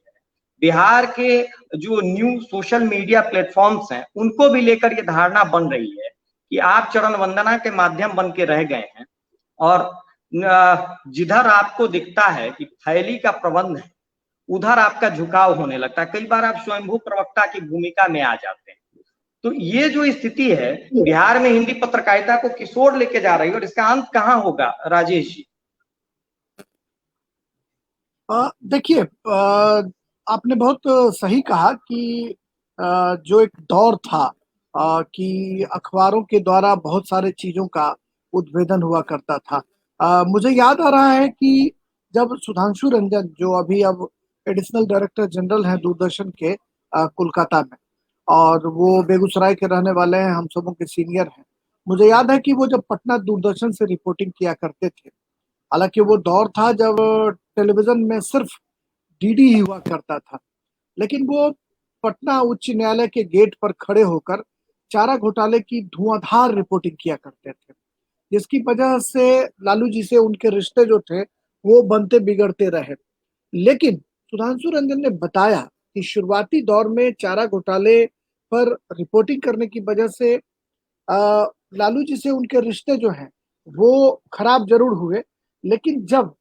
बिहार के जो न्यू सोशल मीडिया प्लेटफॉर्म्स हैं उनको भी लेकर ये धारणा बन रही है कि आप चरण वंदना के माध्यम बन के रह गए हैं, और जिधर आपको दिखता है कि थैली का प्रबंध है उधर आपका झुकाव होने लगता है। कई बार आप स्वयंभू प्रवक्ता की भूमिका में आ जाते हैं। तो ये जो स्थिति है बिहार में हिंदी पत्रकारिता को किस ओर लेके जा रही है, और इसका अंत कहाँ होगा राजेश जी? देखिए, आपने बहुत सही कहा कि जो एक दौर था कि अखबारों के द्वारा बहुत सारे चीजों का उद्भेदन हुआ करता था। मुझे याद आ रहा है कि जब सुधांशु रंजन, जो अभी अब एडिशनल डायरेक्टर जनरल हैं दूरदर्शन के कोलकाता में, और वो बेगूसराय के रहने वाले हैं, हम सबों के सीनियर हैं। मुझे याद है कि वो जब पटना दूरदर्शन से रिपोर्टिंग किया करते थे, हालांकि वो दौर था जब टेलीविजन में सिर्फ डीडी ही हुआ करता था, लेकिन वो पटना उच्च न्यायालय के गेट पर खड़े होकर चारा घोटाले की धुआंधार रिपोर्टिंग किया करते थे, जिसकी वजह से लालू जी से उनके रिश्ते जो थे वो बनते बिगड़ते रहे। लेकिन सुधांशु रंजन ने बताया कि शुरुआती दौर में चारा घोटाले पर रिपोर्टिंग करने की वजह से लालू जी से उनके रिश्ते जो हैं वो खराब जरूर हुए, लेकिन जब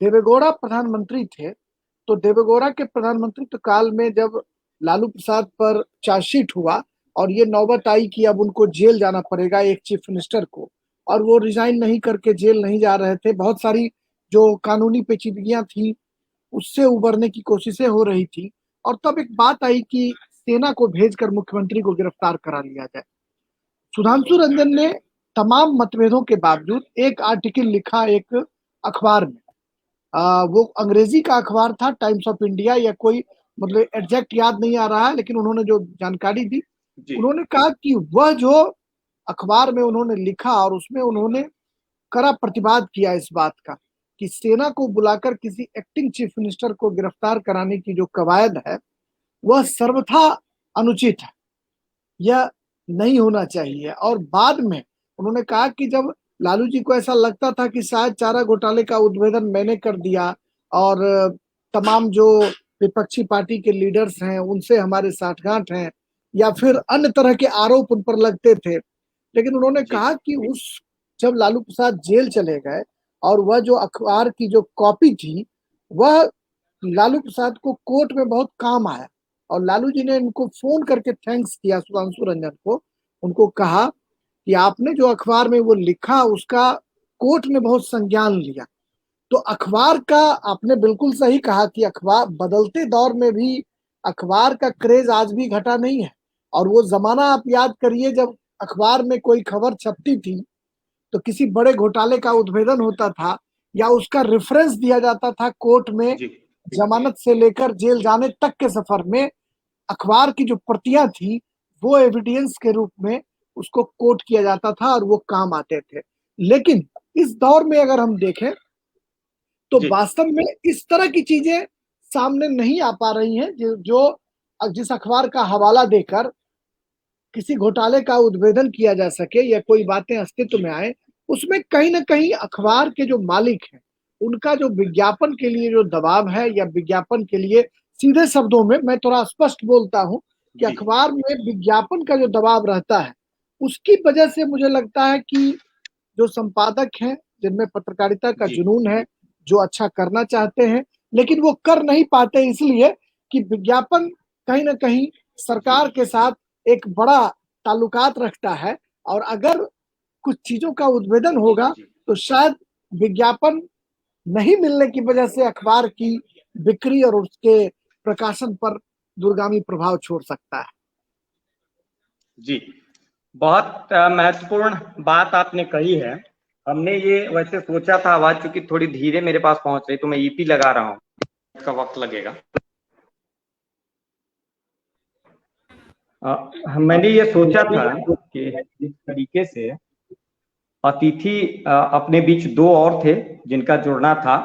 देवेगौड़ा प्रधानमंत्री थे तो देवेगौड़ा के प्रधानमंत्री काल में जब लालू प्रसाद पर चार्जशीट हुआ और ये नौबत आई कि अब उनको जेल जाना पड़ेगा एक चीफ मिनिस्टर को, और वो रिजाइन नहीं करके जेल नहीं जा रहे थे, बहुत सारी जो कानूनी पेचीदगियां थी उससे उबरने की कोशिशें हो रही थी, और तब एक बात आई कि सेना को भेजकर मुख्यमंत्री को गिरफ्तार करा लिया जाए। सुधांशु रंजन ने तमाम मतभेदों के बावजूद एक आर्टिकल लिखा एक अखबार में, वो अंग्रेजी का अखबार था, टाइम्स ऑफ इंडिया या कोई, मतलब एग्जैक्ट याद नहीं आ रहा है, लेकिन उन्होंने जो जानकारी दी उन्होंने कहा कि वह जो अखबार में उन्होंने लिखा और उसमें उन्होंने कड़ा प्रतिवाद किया इस बात का कि सेना को बुलाकर किसी एक्टिंग चीफ मिनिस्टर को गिरफ्तार कराने की जो कवायद है वह सर्वथा अनुचित है, यह नहीं होना चाहिए। और बाद में उन्होंने कहा कि जब लालू जी को ऐसा लगता था कि शायद चारा घोटाले का उद्भेदन मैंने कर दिया और तमाम जो विपक्षी पार्टी के लीडर्स हैं उनसे हमारे साठगांठ हैं या फिर अन्य तरह के आरोप उन पर लगते थे, लेकिन उन्होंने कहा कि उस जब लालू प्रसाद जेल चले गए और वह जो अखबार की जो कॉपी थी वह लालू प्रसाद को कोर्ट में बहुत काम आया, और लालू जी ने उनको फोन करके थैंक्स किया सुधांशु रंजन को, उनको कहा कि आपने जो अखबार में वो लिखा उसका कोर्ट ने बहुत संज्ञान लिया। तो अखबार का आपने बिल्कुल सही कहा कि अखबार बदलते दौर में भी अखबार का क्रेज आज भी घटा नहीं है, और वो जमाना आप याद करिए जब अखबार में कोई खबर छपती थी तो किसी बड़े घोटाले का उद्भेदन होता था या उसका रेफरेंस दिया जाता था कोर्ट में, जमानत से लेकर जेल जाने तक के सफर में अखबार की जो प्रतियां थी वो एविडेंस के रूप में उसको कोट किया जाता था और वो काम आते थे। लेकिन इस दौर में अगर हम देखें तो वास्तव में इस तरह की चीजें सामने नहीं आ पा रही हैं जो जिस अखबार का हवाला देकर किसी घोटाले का उद्भेदन किया जा सके या कोई बातें अस्तित्व में आए, उसमें कहीं ना कहीं अखबार के जो मालिक हैं उनका जो विज्ञापन के लिए जो दबाव है, या विज्ञापन के लिए सीधे शब्दों में मैं थोड़ा स्पष्ट बोलता हूं कि अखबार में विज्ञापन का जो दबाव रहता है उसकी वजह से मुझे लगता है कि जो संपादक हैं जिनमें पत्रकारिता का जुनून है, जो अच्छा करना चाहते हैं लेकिन वो कर नहीं पाते, इसलिए कि विज्ञापन कहीं ना कहीं सरकार के साथ एक बड़ा ताल्लुकात रखता है, और अगर कुछ चीजों का उद्भेदन होगा तो शायद विज्ञापन नहीं मिलने की वजह से अखबार की बिक्री और उसके प्रकाशन पर दूरगामी प्रभाव छोड़ सकता है। जी, बहुत महत्वपूर्ण बात आपने कही है। हमने ये वैसे सोचा था, आवाज चूंकि थोड़ी धीरे मेरे पास पहुंच रही तो मैं ईपी लगा रहा हूँ, इसका वक्त लगेगा। मैंने ये सोचा था कि जिस तरीके से अतिथि अपने बीच दो और थे जिनका जुड़ना था,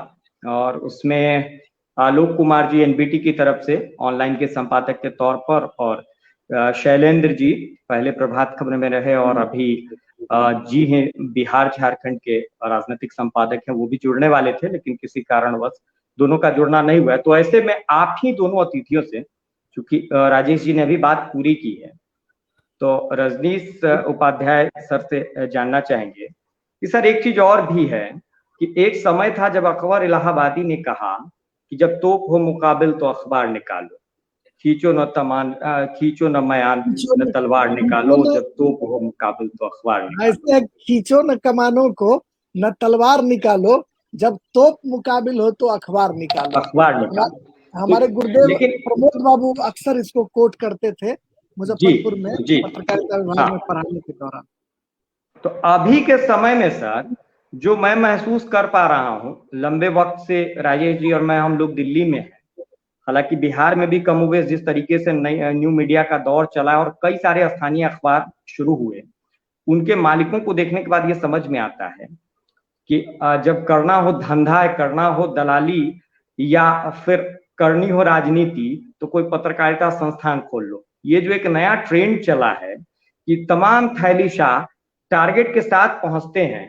और उसमें आलोक कुमार जी एनबीटी की तरफ से ऑनलाइन के संपादक के तौर पर, और शैलेंद्र जी पहले प्रभात खबर में रहे और अभी जी हैं बिहार झारखंड के राजनीतिक संपादक हैं, वो भी जुड़ने वाले थे लेकिन किसी कारणवश दोनों का जुड़ना नहीं हुआ। तो ऐसे में आप ही दोनों अतिथियों से, चूंकि राजेश जी ने अभी बात पूरी की है, तो रजनीश उपाध्याय सर से जानना चाहेंगे कि सर एक चीज और भी है कि एक समय था जब अकबर इलाहाबादी ने कहा कि जब तोप हो मुकाबिल तो अखबार निकालो, खींचो न मयान न तलवार निकालो, जब तोप हो मुकाबिल तो अखबार निकालो। ऐसे खींचो न कमानों को न तलवार निकालो, जब तोप मुकाबिल हो तो अखबार निकालो। अखबार निकालो। हमारे गुरुदेव प्रमोद बाबू अक्सर इसको कोट करते थे मुजफ्फरपुर में पत्रकारिता विभाग में पढ़ाने के दौरान। तो अभी के समय में सर जो मैं महसूस कर पा रहा हूँ, लंबे वक्त से राजेश जी और मैं हम लोग दिल्ली में हैं, हालांकि बिहार में भी कमोबेश जिस तरीके से न्यू मीडिया का दौर चला और कई सारे स्थानीय अखबार शुरू हुए, उनके मालिकों को देखने के बाद ये समझ में आता है कि जब करना हो धंधा, करना हो दलाली या फिर करनी हो राजनीति तो कोई पत्रकारिता संस्थान खोल लो। ये जो एक नया ट्रेंड चला है कि तमाम थैलीशाह टारगेट के साथ पहुंचते हैं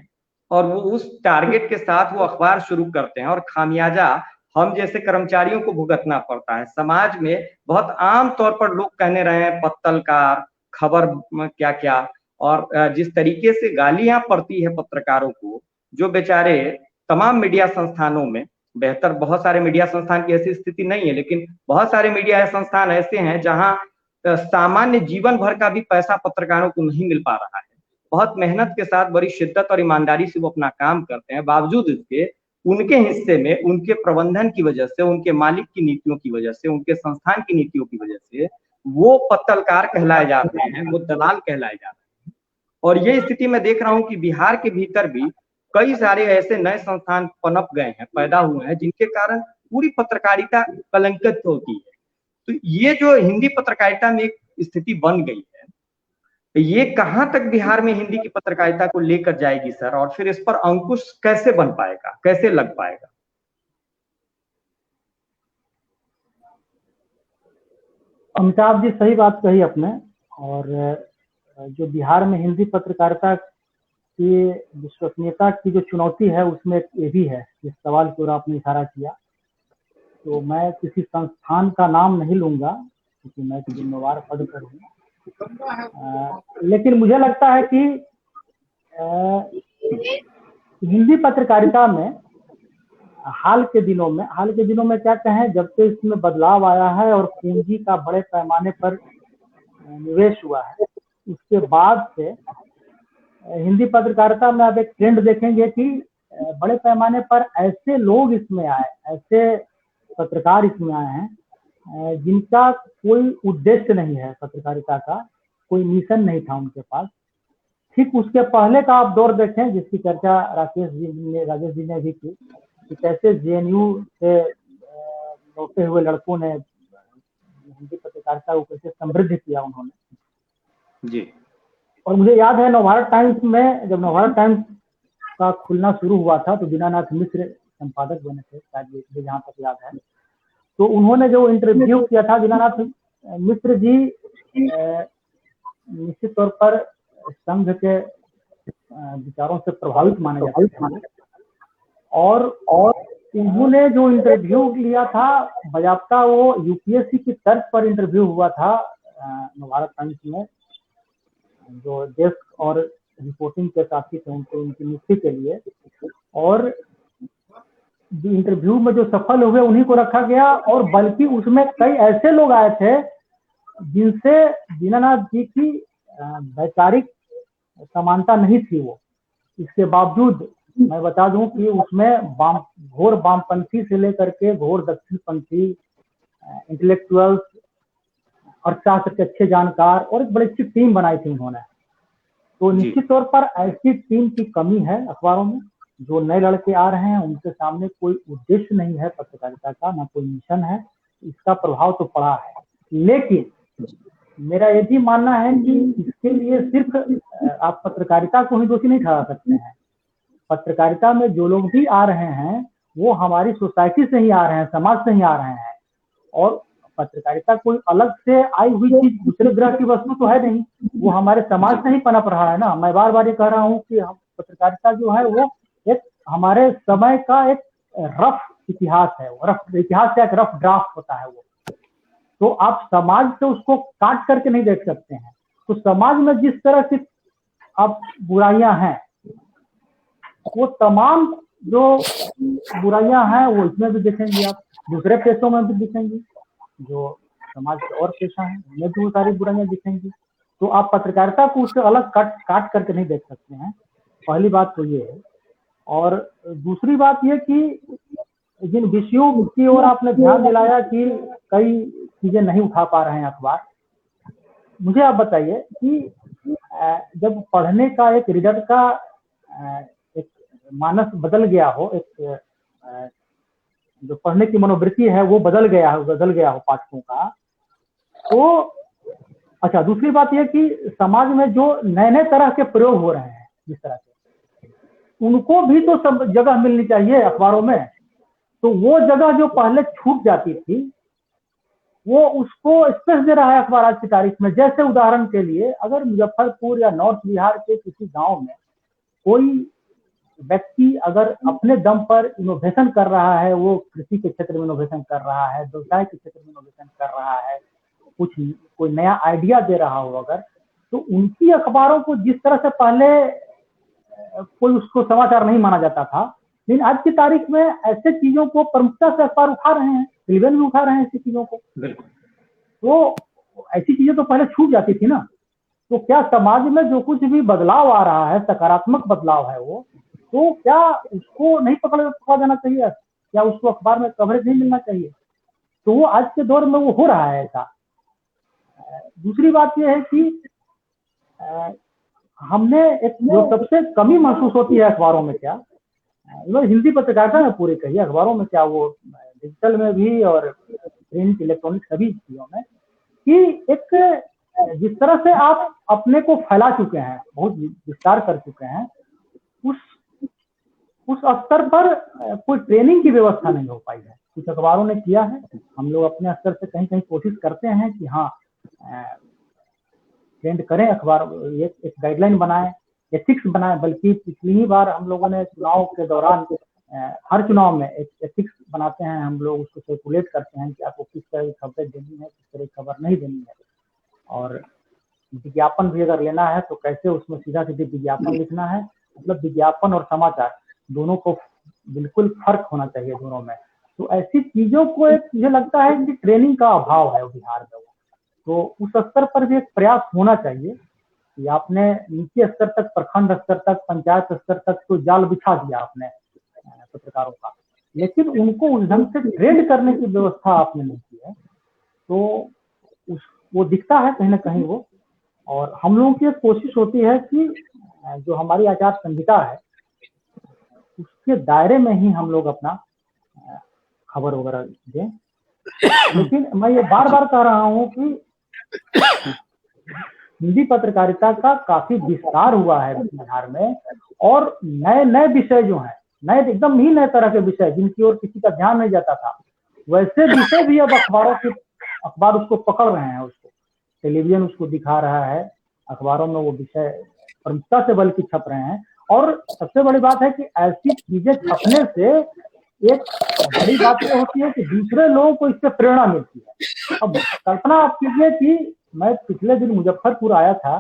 और वो उस टारगेट के साथ वो अखबार शुरू करते हैं और खामियाजा हम जैसे कर्मचारियों को भुगतना पड़ता है। समाज में बहुत आम तौर पर लोग कहने रहे हैं पत्तलकार, खबर क्या क्या, और जिस तरीके से गालियां पड़ती है पत्रकारों को, जो बेचारे तमाम मीडिया संस्थानों में, बेहतर बहुत सारे मीडिया संस्थान की ऐसी स्थिति नहीं है, लेकिन बहुत सारे मीडिया संस्थान ऐसे हैं जहां सामान्य जीवन भर का भी पैसा पत्रकारों को नहीं मिल पा रहा है। बहुत मेहनत के साथ, बड़ी शिद्दत और ईमानदारी से वो अपना काम करते हैं, बावजूद इसके उनके हिस्से में उनके प्रबंधन की वजह से, उनके मालिक की नीतियों की वजह से, उनके संस्थान की नीतियों की वजह से वो पत्तलकार कहलाए जाते हैं, वो दलाल कहलाए जाते हैं। और ये स्थिति मैं देख रहा हूं कि बिहार के भीतर भी कई सारे ऐसे नए संस्थान पनप गए हैं, पैदा हुए हैं, जिनके कारण पूरी पत्रकारिता कलंकित होती है। तो ये जो हिंदी पत्रकारिता में एक स्थिति बन गई है, ये कहां तक बिहार में हिंदी की पत्रकारिता को लेकर जाएगी सर, और फिर इस पर अंकुश कैसे बन पाएगा, कैसे लग पाएगा? अमिताभ जी, सही बात कही आपने। और जो बिहार में हिंदी पत्रकारिता की विश्वसनीयता की जो चुनौती है, उसमें ये भी है, इस सवाल की ओर आपने इशारा किया। तो मैं किसी संस्थान का नाम नहीं लूंगा क्योंकि मैं जिम्मेवार पद पर हूँ, लेकिन मुझे लगता है कि हिंदी पत्रकारिता में हाल के दिनों में क्या कहें, जब से इसमें बदलाव आया है और पूंजी का बड़े पैमाने पर निवेश हुआ है, उसके बाद से हिंदी पत्रकारिता में आप एक ट्रेंड देखेंगे कि बड़े पैमाने पर ऐसे लोग इसमें आए, ऐसे पत्रकार इसमें आए हैं जिनका कोई उद्देश्य नहीं है, पत्रकारिता का कोई मिशन नहीं था उनके पास। ठीक उसके पहले का आप दौर देखें, जिसकी चर्चा राजेश जी ने भी की, कि कैसे जेएनयू से लौटे हुए लड़कों ने हिंदी पत्रकारिता को कैसे समृद्ध किया उन्होंने जी। और मुझे याद है नवभारत टाइम्स में, जब नवभारत टाइम्स का खुलना शुरू हुआ था तो दीनानाथ मिश्र संपादक बने थे, शायद ये जहाँ तक याद है। तो उन्होंने जो इंटरव्यू किया था, दीनानाथ मिश्र जी निश्चित तौर पर संघ के विचारों से प्रभावित माने जाते थे, और उन्होंने जो इंटरव्यू लिया था बजाबता वो यूपीएससी की तर्ज पर इंटरव्यू हुआ था नवभारत टाइम्स में। जो डेस्क और रिपोर्टिंग के साथी थे उनको उनकी नियुक्ति के लिए, और इंटरव्यू में जो सफल हुए उन्हीं को रखा गया, और बल्कि उसमें कई ऐसे लोग आए थे जिनसे दीनानाथ जी की वैचारिक समानता नहीं थी वो। इसके बावजूद मैं बता दूं कि उसमें घोर वामपंथी से लेकर के घोर दक्षिणपंथी इंटेलेक्चुअल्स, अर्थशास्त्र के अच्छे जानकार और एक बड़ी अच्छी टीम बनाई थी उन्होंने। तो निश्चित तौर पर ऐसी टीम की कमी है अखबारों में। जो नए लड़के आ रहे हैं उनके सामने कोई उद्देश्य नहीं है पत्रकारिता का, ना कोई मिशन है, इसका प्रभाव तो पड़ा है। लेकिन मेरा ये भी मानना है कि इसके लिए सिर्फ आप पत्रकारिता को ही दोषी नहीं ठहरा सकते हैं। पत्रकारिता में जो लोग भी आ रहे हैं वो हमारी सोसाइटी से ही आ रहे हैं, समाज से ही आ रहे हैं, और पत्रकारिता कोई अलग से आई हुई चीज, दूसरे ग्रह की वस्तु तो है नहीं, वो हमारे समाज से ही पनप रहा है ना। मैं बार बार ये कह रहा हूँ कि हम पत्रकारिता जो है वो एक हमारे समय का एक रफ इतिहास है, रफ इतिहास का एक रफ ड्राफ्ट होता है वो। तो आप समाज से उसको काट करके नहीं देख सकते हैं। तो समाज में जिस तरह की अब बुराइयां हैं, वो तमाम जो बुराइयां हैं वो इसमें भी देखेंगे, आप दूसरे पेशों में भी दिखेंगी, जो समाज के और पेशा हैं उनमें भी वो सारी बुराइयां दिखेंगी। तो आप पत्रकारिता को उससे अलग काट करके नहीं देख सकते हैं। पहली बात तो ये है। और दूसरी बात ये कि जिन विषयों की ओर आपने ध्यान दिलाया कि कई चीजें नहीं उठा पा रहे हैं अखबार, मुझे आप बताइए कि जब पढ़ने का एक रीडर का एक मानस बदल गया हो, एक जो पढ़ने की मनोवृत्ति है वो बदल गया हो पाठकों का, तो अच्छा, दूसरी बात यह कि समाज में जो नए नए तरह के प्रयोग हो रहे हैं जिस तरह से, उनको भी तो सब जगह मिलनी चाहिए अखबारों में। तो वो जगह जो पहले छूट जाती थी वो उसको स्पेस दे रहा है अखबार आज की तारीख में। जैसे उदाहरण के लिए अगर मुजफ्फरपुर या नॉर्थ बिहार के किसी गांव में कोई व्यक्ति अगर अपने दम पर इनोवेशन कर रहा है, वो कृषि के क्षेत्र में इनोवेशन कर रहा है, व्यवसाय के क्षेत्र में इनोवेशन कर रहा है, कुछ कोई नया आइडिया दे रहा हो अगर, तो उनकी अखबारों को जिस तरह से पहले कोई उसको समाचार नहीं माना जाता था, लेकिन आज की तारीख में ऐसे चीजों को प्रमुखता से अखबार उठा रहे हैं, टेलीविजन में उठा रहे हैं ऐसी चीजों को। तो ऐसी चीजें तो पहले छूट जाती थी ना। तो क्या समाज में जो कुछ भी बदलाव आ रहा है, सकारात्मक बदलाव है वो, तो क्या उसको नहीं पकड़ा जाना चाहिए? क्या उसको अखबार में कवरेज नहीं मिलना चाहिए? तो वो आज के दौर में वो हो रहा है ऐसा। दूसरी बात यह है कि हमने एक जो सबसे कमी महसूस होती है अखबारों में, क्या हिंदी पत्रकारिता में पूरे कहिए, अखबारों में क्या, वो डिजिटल में भी और प्रिंट इलेक्ट्रॉनिक सभी चीजों में, कि एक जिस तरह से आप अपने को फैला चुके हैं, बहुत विस्तार कर चुके हैं, उस स्तर पर कोई ट्रेनिंग की व्यवस्था नहीं हो पाई है। कुछ अखबारों ने किया है, हम लोग अपने स्तर से कहीं कहीं कोशिश करते हैं कि हाँ ट्रेंड करें, अखबार एक गाइडलाइन बनाए, एथिक्स बनाए। बल्कि पिछली ही बार हम लोगों ने चुनाव के दौरान हर चुनाव में एक एथिक्स बनाते हैं, हम लोग उसको सर्कुलेट करते हैं कि आपको किस तरह की खबरें देनी है, किस तरह की खबर नहीं देनी है। और विज्ञापन भी अगर लेना है तो कैसे उसमें सीधा सीधे विज्ञापन लिखना है, मतलब विज्ञापन और समाचार दोनों को बिल्कुल फर्क होना चाहिए दोनों में। तो ऐसी चीजों को एक मुझे लगता है कि ट्रेनिंग का अभाव है बिहार में। तो उस स्तर पर भी एक प्रयास होना चाहिए कि आपने नीचे स्तर तक, प्रखंड स्तर तक, पंचायत स्तर तक तो जाल बिछा दिया आपने पत्रकारों का, लेकिन उनको उस ढंग से ट्रेंड करने की व्यवस्था आपने नहीं की है। तो वो दिखता है कहीं ना कहीं वो। और हम लोगों की कोशिश होती है कि जो हमारी आचार संहिता है उसके दायरे में ही हम लोग अपना खबर वगैरह दें। लेकिन मैं ये बार बार कह रहा हूँ कि हिंदी पत्रकारिता का काफी विस्तार हुआ है बिहार में, और नए नए विषय जो हैं, नए एकदम ही नए तरह के विषय जिनकी ओर किसी का ध्यान नहीं जाता था, वैसे विषय भी अब अखबार उसको पकड़ रहे हैं, उसको टेलीविजन उसको दिखा रहा है, अखबारों में वो विषय प्रमुखता से बल्कि छप रहे हैं। और सबसे बड़ी बात है कि ऐसी चीजें छपने से एक बड़ी बात यह होती है कि दूसरे लोगों को इससे प्रेरणा मिलती है। अब कल्पना आप कीजिए कि मैं पिछले दिन मुजफ्फरपुर आया था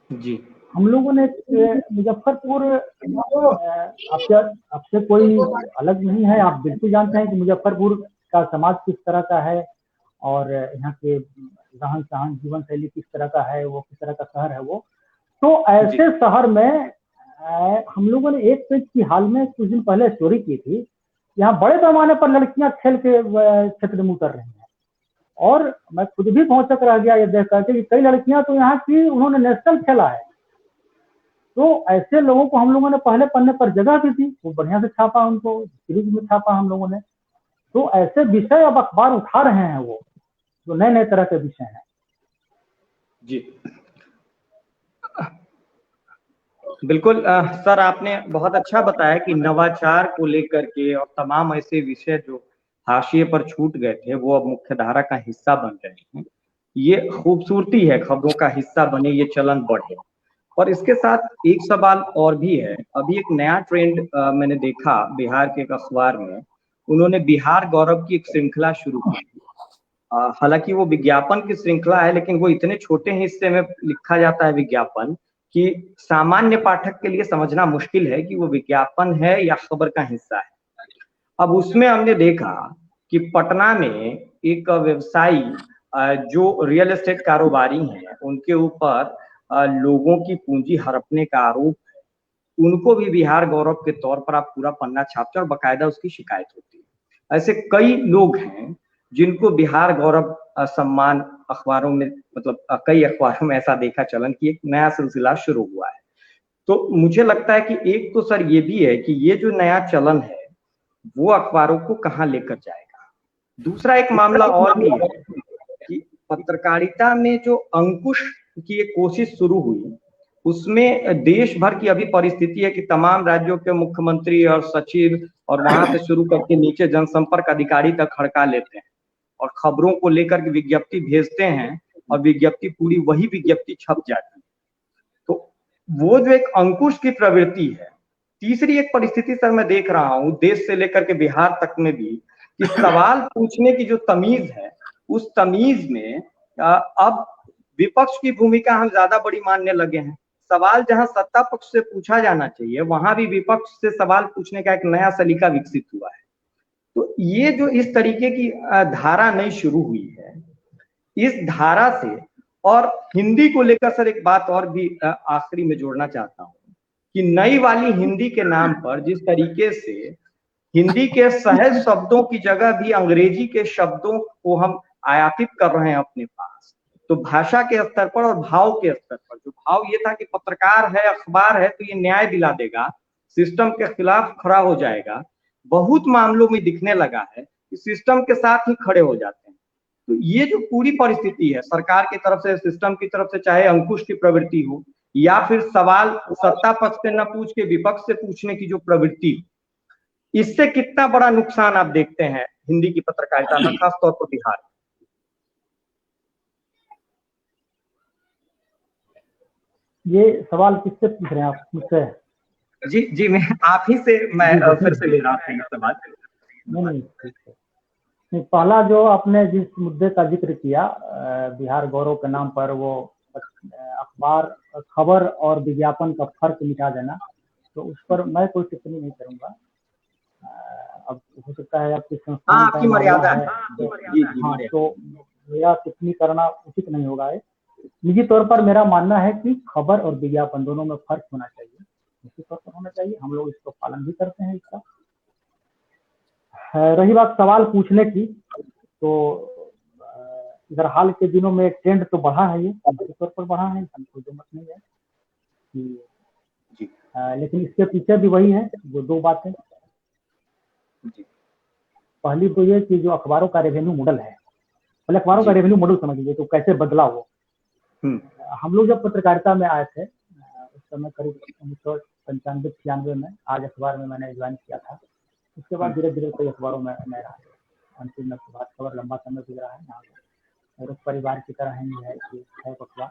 जी। हम लोगों ने मुजफ्फरपुर, आपसे कोई अलग नहीं है, आप बिल्कुल जानते हैं कि मुजफ्फरपुर का समाज किस तरह का है और यहाँ के रहन सहन जीवन शैली किस तरह का है, वो किस तरह का शहर है वो। तो ऐसे शहर में हम लोगों ने एक पेज की हाल में कुछ दिन पहले स्टोरी की थी, यहाँ बड़े पैमाने पर लड़कियां खेल के क्षेत्र में उतर रही हैं। और मैं खुद भी पहुंचक रह गया ये देख करके कि कई लड़कियां तो यहाँ की उन्होंने नेशनल खेला है। तो ऐसे लोगों को हम लोगों ने पहले पन्ने पर जगह दी थी, वो बढ़िया से छापा, उनको सीरीज में छापा हम लोगों ने। तो ऐसे विषय अब अखबार उठा रहे हैं, वो जो नए नए तरह के विषय हैं। जी बिल्कुल सर, आपने बहुत अच्छा बताया कि नवाचार को लेकर के और तमाम ऐसे विषय जो हाशिए पर छूट गए थे वो अब मुख्य धारा का हिस्सा बन रहे हैं। ये खूबसूरती है, खबरों का हिस्सा बने, ये चलन बढ़े। और इसके साथ एक सवाल और भी है। अभी एक नया ट्रेंड मैंने देखा बिहार के एक अखबार में, उन्होंने बिहार गौरव की एक श्रृंखला शुरू की। हालांकि वो विज्ञापन की श्रृंखला है, लेकिन वो इतने छोटे हिस्से में लिखा जाता है विज्ञापन कि सामान्य पाठक के लिए समझना मुश्किल है कि वो विज्ञापन है या खबर का हिस्सा है। अब उसमें हमने देखा कि पटना में एक व्यवसायी जो रियल एस्टेट कारोबारी हैं, उनके ऊपर लोगों की पूंजी हड़पने का आरोप है। उनको भी बिहार गौरव के तौर पर आप पूरा पन्ना छापते हैं और बाकायदा उसकी शिकायत होती है। ऐसे कई लोग हैं जिनको बिहार गौरव सम्मान अखबारों में, मतलब कई अखबारों में ऐसा देखा चलन कि एक नया सिलसिला शुरू हुआ है। तो मुझे लगता है कि एक तो सर ये भी है कि ये जो नया चलन है वो अखबारों को कहाँ लेकर जाएगा। दूसरा एक मामला और भी है कि पत्रकारिता में जो अंकुश की एक कोशिश शुरू हुई उसमें देश भर की अभी परिस्थिति है कि तमाम राज्यों के मुख्यमंत्री और सचिव और वहां से शुरू करके नीचे जनसंपर्क अधिकारी तक हड़का लेते हैं और खबरों को लेकर के विज्ञप्ति भेजते हैं और विज्ञप्ति पूरी वही विज्ञप्ति छप जाती है। तो वो जो एक अंकुश की प्रवृत्ति है। तीसरी एक परिस्थिति सर मैं देख रहा हूं देश से लेकर के बिहार तक में भी कि सवाल पूछने की जो तमीज है उस तमीज में अब विपक्ष की भूमिका हम ज्यादा बड़ी मानने लगे हैं। सवाल जहां सत्ता पक्ष से पूछा जाना चाहिए वहां भी विपक्ष से सवाल पूछने का एक नया सलीका विकसित हुआ है। तो ये जो इस तरीके की धारा नई शुरू हुई है, इस धारा से और हिंदी को लेकर सर एक बात और भी आखिरी में जोड़ना चाहता हूं कि नई वाली हिंदी के नाम पर जिस तरीके से हिंदी के सहज शब्दों की जगह भी अंग्रेजी के शब्दों को हम आयातित कर रहे हैं अपने पास, तो भाषा के स्तर पर और भाव के स्तर पर, जो भाव ये था कि पत्रकार है, अखबार है तो ये न्याय दिला देगा, सिस्टम के खिलाफ खड़ा हो जाएगा, बहुत मामलों में दिखने लगा है कि सिस्टम के साथ ही खड़े हो जाते हैं। तो ये जो पूरी परिस्थिति है सरकार की तरफ से, सिस्टम की तरफ से, चाहे अंकुश की प्रवृत्ति हो या फिर सवाल सत्ता पक्ष से न पूछ के विपक्ष से पूछने की जो प्रवृत्ति, इससे कितना बड़ा नुकसान आप देखते हैं हिंदी की पत्रकारिता में, खासतौर पर बिहार? ये सवाल किससे पूछ रहे हैं आप मुझसे? जी मैं आप ही से मैं फिर से ले रहा था ये सवाल। नहीं ठीक है। नहीं, पहला जो आपने जिस मुद्दे का जिक्र किया बिहार गौरव के नाम पर, वो अखबार खबर और विज्ञापन का फर्क मिटा देना, तो उस पर मैं कोई टिप्पणी नहीं करूंगा। अब हो सकता है आपकी संस्थान आपकी मर्यादा है। हाँ, तो मेरा टिप्पणी करना उचित नहीं होगा। निजी तौर पर मेरा मानना है कि खबर और विज्ञापन दोनों में फर्क होना चाहिए, निश्चित तौर पर होना चाहिए। हम लोग इसको पालन भी करते हैं इसका। रही बात सवाल पूछने की, तो इधर हाल के दिनों में ट्रेंड तो बढ़ा है, ये निश्चित तौर पर बढ़ा है, कोई दो मत नहीं है कि लेकिन इसके पीछे भी वही है जो दो बातें। पहली तो ये कि जो अखबारों का रेवेन्यू मॉडल है, पहले अखबारों का रेवेन्यू मॉडल समझ लीजिए तो कैसे बदला वो। हम लोग जब पत्रकारिता में आए थे उस समय करीब 1995-96 में आज अखबार में मैंने ज्वाइन किया था। उसके बाद धीरे धीरे कई अखबारों में मैं रहा, अंतिम में प्रभात खबर लंबा समय गुजरा है यहाँ और एक परिवार की तरह ही है अखबार।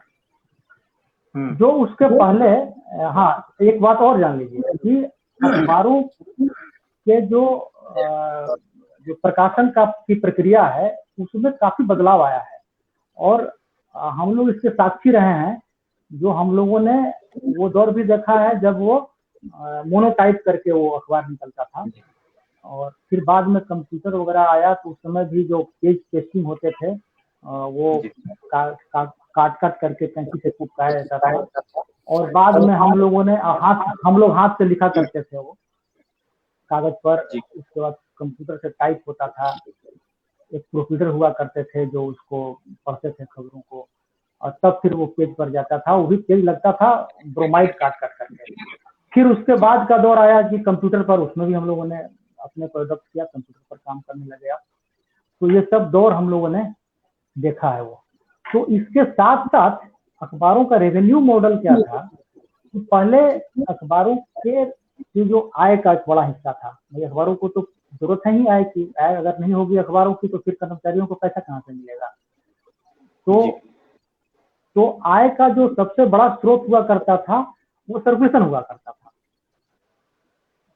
जो उसके पहले, हाँ एक बात और जान लीजिए कि अखबारों के जो प्रकाशन की प्रक्रिया है उसमें काफी बदलाव आया है और हम लोग इसके साक्षी रहे हैं। जो हम लोगों ने वो दौर भी देखा है जब वो मोनोटाइप करके वो अखबार निकलता था, और फिर बाद में कंप्यूटर वगैरह आया तो उस समय भी जो पेज टेस्टिंग होते थे वो काट करके कैंची से चिपकाया जाता था, और बाद में हम लोग हाथ से लिखा करते थे वो कागज पर। उसके बाद कंप्यूटर से टाइप होता था, एक प्रोफीसर हुआ करते थे जो उसको पढ़ते थे खबरों को, और तब फिर वो पेज पर जाता था। वो भी पेज लगता था ब्रोमाइड काट करके। फिर उसके बाद का दौर आया कि कंप्यूटर पर, उसमें भी हम लोगों ने अपने प्रोडक्ट किया, कंप्यूटर पर काम करने लगे आप। तो ये सब दौर हम लोगों ने देखा है वो। तो इसके साथ साथ अखबारों का रेवेन्यू मॉडल क्या था कि पहले अखबारों के जो आय का एक बड़ा हिस्सा था। भाई अखबारों को तो जरूरत है ही आय की, आय अगर नहीं होगी अखबारों की तो फिर कर्मचारियों को पैसा कहाँ से मिलेगा। तो आय का जो सबसे बड़ा स्रोत हुआ करता था वो सर्कुलेशन हुआ करता था।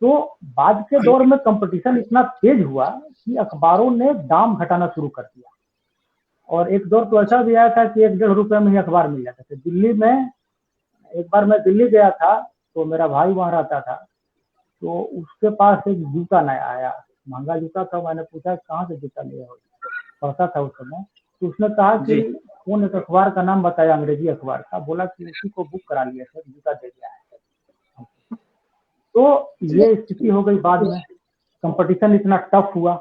तो बाद के दौर में कंपटीशन इतना तेज हुआ कि अखबारों ने दाम घटाना शुरू कर दिया, और एक दौर तो ऐसा भी आया था कि 1-1.5 रुपए में ही अखबार मिल जाते थे। दिल्ली में एक बार मैं दिल्ली गया था तो मेरा भाई वहां रहता था, तो उसके पास एक जूता नया आया, महंगा जूता था। मैंने पूछा कहाँ से जूता लिया हो, पढ़ता था उस समय। तो उसने कहा कि कौन एक अखबार का नाम बताया, अंग्रेजी अखबार का, बोला कि उसी को बुक करा लिया सर, जूता दे दिया है। तो ये स्थिति हो गई। बाद में कंपटीशन इतना टफ हुआ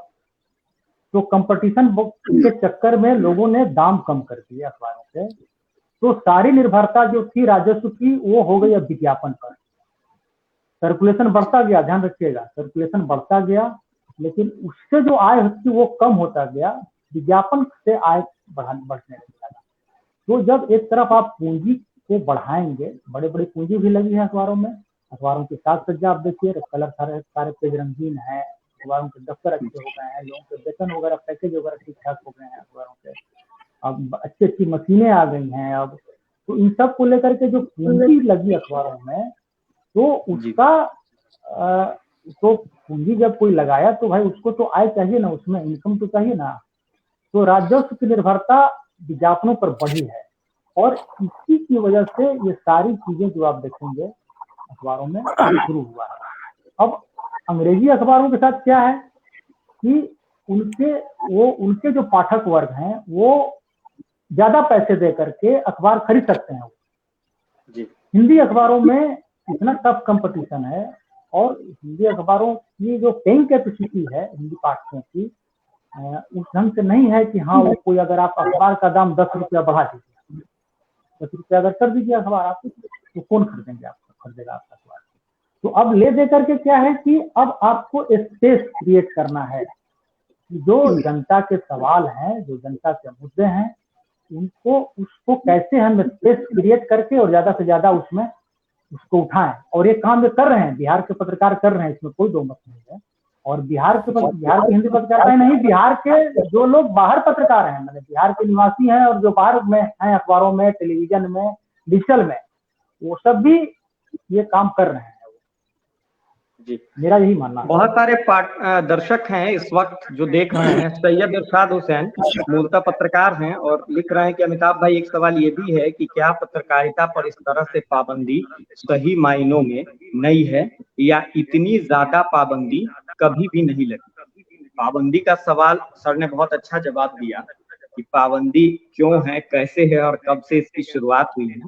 तो कंपटीशन के चक्कर में लोगों ने दाम कम कर दिए अखबारों के। तो सारी निर्भरता जो थी राजस्व की वो हो गई अब विज्ञापन पर। सर्कुलेशन बढ़ता गया, ध्यान रखिएगा, सर्कुलेशन बढ़ता गया, लेकिन उससे जो आय थी वो कम होता गया, विज्ञापन से आय बढ़ने लगा। तो जब एक तरफ आप पूंजी को बढ़ाएंगे। बड़े बड़ी पूंजी भी लगी है अखबारों में, अखबारों की साज सज्जा आप देखिए, कलर सारे सारे पेज रंगीन है, अखबारों के दफ्तर अच्छे हो गए हैं, लोगों के वेतन वगैरह पैकेज वगैरह ठीक ठाक हो गए हैं अखबारों के, अब अच्छी अच्छी मशीनें आ गई हैं अब। तो इन सब को लेकर के जो पूंजी लगी अखबारों में, तो उसका तो पूंजी जब कोई लगाया तो भाई उसको तो आय चाहिए ना, उसमें इनकम तो चाहिए ना। तो राजस्व की निर्भरता विज्ञापनों पर बढ़ी है, और इसी की वजह से ये सारी चीजें जो आप देखेंगे अखबारों में शुरू हुआ है। अब अंग्रेजी अखबारों के साथ क्या है कि उनके जो पाठक वर्ग हैं वो ज्यादा पैसे दे करके अखबार खरीद सकते हैं जी। हिंदी अखबारों में इतना टफ कंपटीशन है, और हिंदी अखबारों की जो पेइंग कैपेसिटी है हिंदी पाठकों की उस ढंग से नहीं है कि हाँ वो कोई, अगर आप अखबार का दाम 10 रुपया बढ़ा दीजिए, 10 रुपया अगर कर दीजिए अखबार आपको, तो कौन खरीदेंगे, आपको खरीदेगा आपका अखबार। तो अब ले दे करके क्या है कि अब आपको स्पेस क्रिएट करना है, जो जनता के सवाल हैं, जो जनता के मुद्दे हैं, उसको कैसे हम स्पेस क्रिएट करके और ज्यादा से ज्यादा उसमें उसको उठाएं। और ये काम कर रहे हैं, बिहार के पत्रकार कर रहे हैं, इसमें कोई दो मत नहीं है। और बिहार के हिंदी पत्रकार नहीं, बिहार के जो लोग बाहर पत्रकार हैं, मतलब बिहार के निवासी हैं और जो बाहर में हैं, अखबारों में, टेलीविजन में, डिजिटल में, वो सब भी ये काम कर रहे हैं जी। मेरा यही मानना है। बहुत सारे दर्शक हैं इस वक्त जो देख रहे हैं। सैयद इरशाद हुसैन मूलतः पत्रकार हैं और लिख रहे हैं कि अमिताभ भाई, एक सवाल ये भी है कि क्या पत्रकारिता पर इस तरह से पाबंदी सही मायनों में नई है, या इतनी ज्यादा पाबंदी कभी भी नहीं लगी। पाबंदी का सवाल सर ने बहुत अच्छा जवाब दिया कि पाबंदी क्यों है, कैसे है और कब से इसकी शुरुआत हुई है।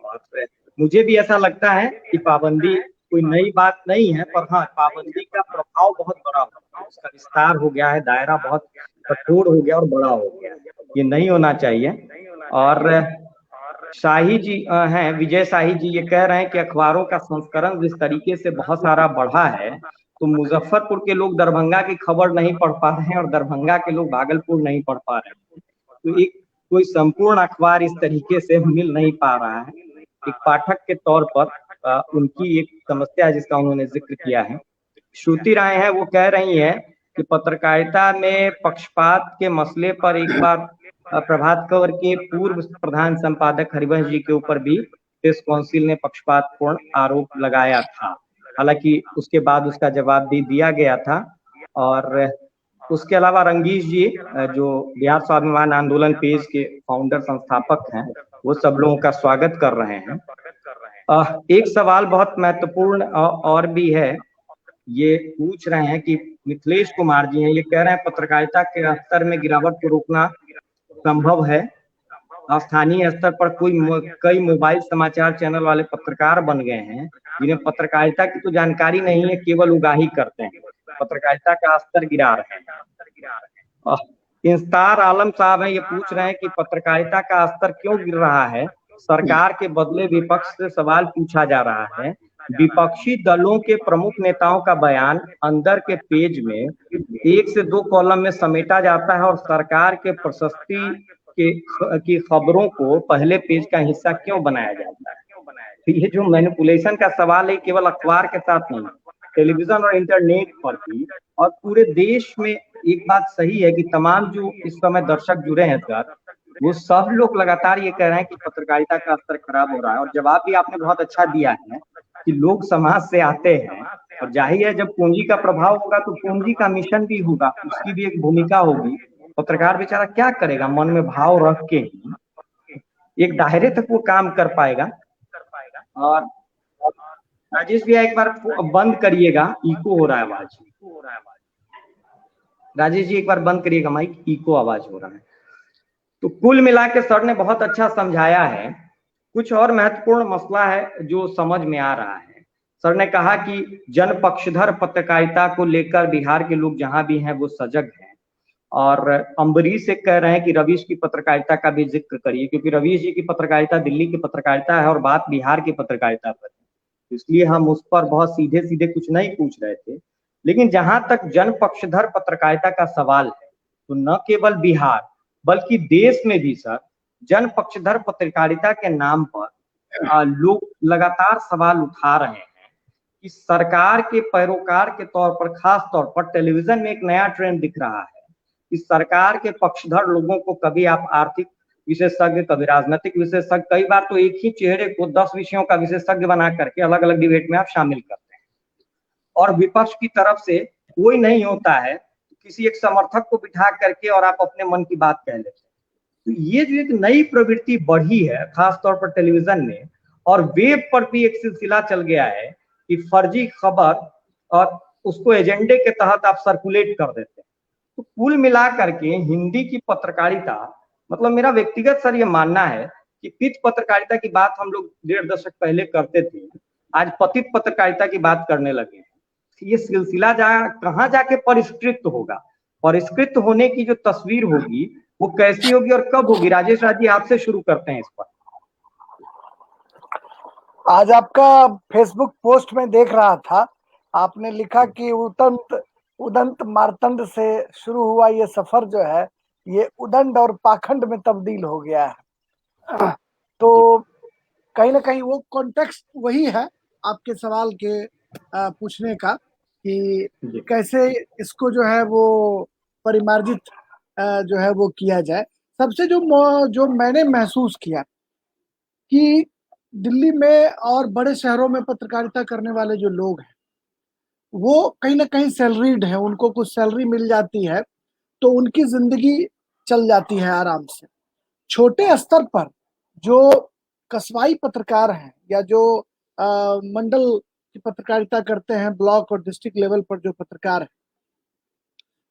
और मुझे भी ऐसा लगता है कि पाबंदी कोई नई बात नहीं है, पर हाँ पाबंदी का प्रभाव बहुत बड़ा हो गया, उसका विस्तार हो गया है, दायरा बहुत कठोर हो गया और बड़ा हो गया, ये नहीं होना चाहिए। और शाही जी हैं, विजय शाही जी, ये कह रहे हैं कि अखबारों का संस्करण जिस तरीके से बहुत सारा बढ़ा है, तो मुजफ्फरपुर के लोग दरभंगा की खबर नहीं पढ़ पा रहे हैं और दरभंगा के लोग भागलपुर नहीं पढ़ पा रहे हैं। तो एक कोई संपूर्ण अखबार इस तरीके से मिल नहीं पा रहा है। एक पाठक के तौर पर उनकी एक समस्या है जिसका उन्होंने जिक्र किया है। श्रुति राय है, वो कह रही है कि पत्रकारिता में पक्षपात के मसले पर एक बार प्रभात खबर के पूर्व प्रधान संपादक हरिवंश जी के ऊपर भी प्रेस काउंसिल ने पक्षपातपूर्ण आरोप लगाया था। हालांकि उसके बाद उसका जवाब भी दिया गया था। और उसके अलावा रंगीश जी, जो बिहार स्वाभिमान आंदोलन पेज के फाउंडर संस्थापक हैं, वो सब लोगों का स्वागत कर रहे हैं। एक सवाल बहुत महत्वपूर्ण और भी है, ये पूछ रहे हैं कि मिथिलेश कुमार जी हैं, ये कह रहे हैं पत्रकारिता के स्तर में गिरावट को रोकना संभव है। स्थानीय स्तर पर कई मोबाइल समाचार चैनल वाले पत्रकार बन गए हैं जिन्हें पत्रकारिता की तो जानकारी नहीं है, केवल उगाही करते हैं, पत्रकारिता का स्तर गिरा रहे हैं। इंस्तार आलम साहब हैं, ये पूछ रहे हैं कि पत्रकारिता का स्तर क्यों गिर रहा है, सरकार के बदले विपक्ष से सवाल पूछा जा रहा है। विपक्षी दलों के प्रमुख नेताओं का बयान अंदर के पेज में 1 से 2 कॉलम में समेटा जाता है और सरकार के प्रशस्ति की खबरों को पहले पेज का हिस्सा क्यों बनाया जाता है। तो ये जो मैनिपुलेशन का सवाल है, केवल अखबार के साथ नहीं, टेलीविजन और इंटरनेट पर भी और पूरे देश में एक बात सही है कि तमाम जो इस समय दर्शक जुड़े हैं सर, वो सब लोग लगातार ये कह रहे हैं कि पत्रकारिता का स्तर खराब हो रहा है। और जवाब भी आपने बहुत अच्छा दिया है कि लोग समाज से आते हैं, और जाहिर है जब पूंजी का प्रभाव होगा तो पूंजी का मिशन भी होगा, उसकी भी एक भूमिका होगी। पत्रकार बेचारा क्या करेगा, मन में भाव रख के ही एक दायरे तक वो काम कर पाएगा। और राजेश भैया एक बार बंद करिएगा, इको हो रहा है आवाज। राजेश जी एक बार बंद करिएगा माइक, इको आवाज हो रहा है। तो कुल मिला के सर ने बहुत अच्छा समझाया है। कुछ और महत्वपूर्ण मसला है जो समझ में आ रहा है। सर ने कहा कि जन पक्षधर पत्रकारिता को लेकर बिहार के लोग जहां भी हैं वो सजग हैं। और अम्बरीश से कह रहे हैं कि रवीश की पत्रकारिता का भी जिक्र करिए, क्योंकि रवीश जी की पत्रकारिता दिल्ली की पत्रकारिता है और बात बिहार की पत्रकारिता पर है, इसलिए हम उस पर बहुत सीधे सीधे कुछ नहीं पूछ रहे थे। लेकिन जहां तक जन पक्षधर पत्रकारिता का सवाल है, तो न केवल बिहार बल्कि देश में भी सर जन पक्षधर पत्रकारिता के नाम पर लोग लगातार सवाल उठा रहे हैं कि सरकार के पैरोकार के तौर पर, खास तौर पर टेलीविजन में एक नया ट्रेंड दिख रहा है कि सरकार के पक्षधर लोगों को कभी आप आर्थिक विशेषज्ञ, कभी राजनीतिक विशेषज्ञ, कई बार तो एक ही चेहरे को 10 विषयों का विशेषज्ञ बना करके अलग अलग डिबेट में आप शामिल करते हैं, और विपक्ष की तरफ से कोई नहीं होता है, किसी एक समर्थक को बिठा करके और आप अपने मन की बात कह लेते हैं। तो ये जो एक नई प्रवृत्ति बढ़ी है खासतौर पर टेलीविजन में, और वेब पर भी एक सिलसिला चल गया है कि फर्जी खबर और उसको एजेंडे के तहत आप सर्कुलेट कर देते हैं। तो कुल मिला करके हिंदी की पत्रकारिता, मतलब मेरा व्यक्तिगत सर ये मानना है कि पित पत्रकारिता की बात हम लोग 1.5 दशक पहले करते थे, आज पतित पत्रकारिता की बात करने लगे हैं। ये सिलसिला कहाँ जाके परिष्कृत होगा, परिष्कृत होने की जो तस्वीर होगी वो कैसी होगी और कब होगी? राजेश राज जी, आपसे शुरू करते हैं इस पर। आज आपका फेसबुक पोस्ट में देख रहा था, आपने लिखा कि उदंत मार्तंड से शुरू हुआ ये सफर जो है ये उदंड और पाखंड में तब्दील हो गया है। तो कहीं ना कहीं वो कॉन्टेक्स्ट वही है आपके सवाल के पूछने का कि कैसे इसको जो है वो परिमार्जित जो है वो किया जाए। सबसे जो मैंने महसूस किया कि दिल्ली में और बड़े शहरों में पत्रकारिता करने वाले जो लोग हैं वो कहीं ना कहीं सैलरीड है, उनको कुछ सैलरी मिल जाती है तो उनकी जिंदगी चल जाती है आराम से। छोटे स्तर पर जो कस्बाई पत्रकार हैं या जो मंडल की पत्रकारिता करते हैं, ब्लॉक और डिस्ट्रिक्ट लेवल पर जो पत्रकार हैं,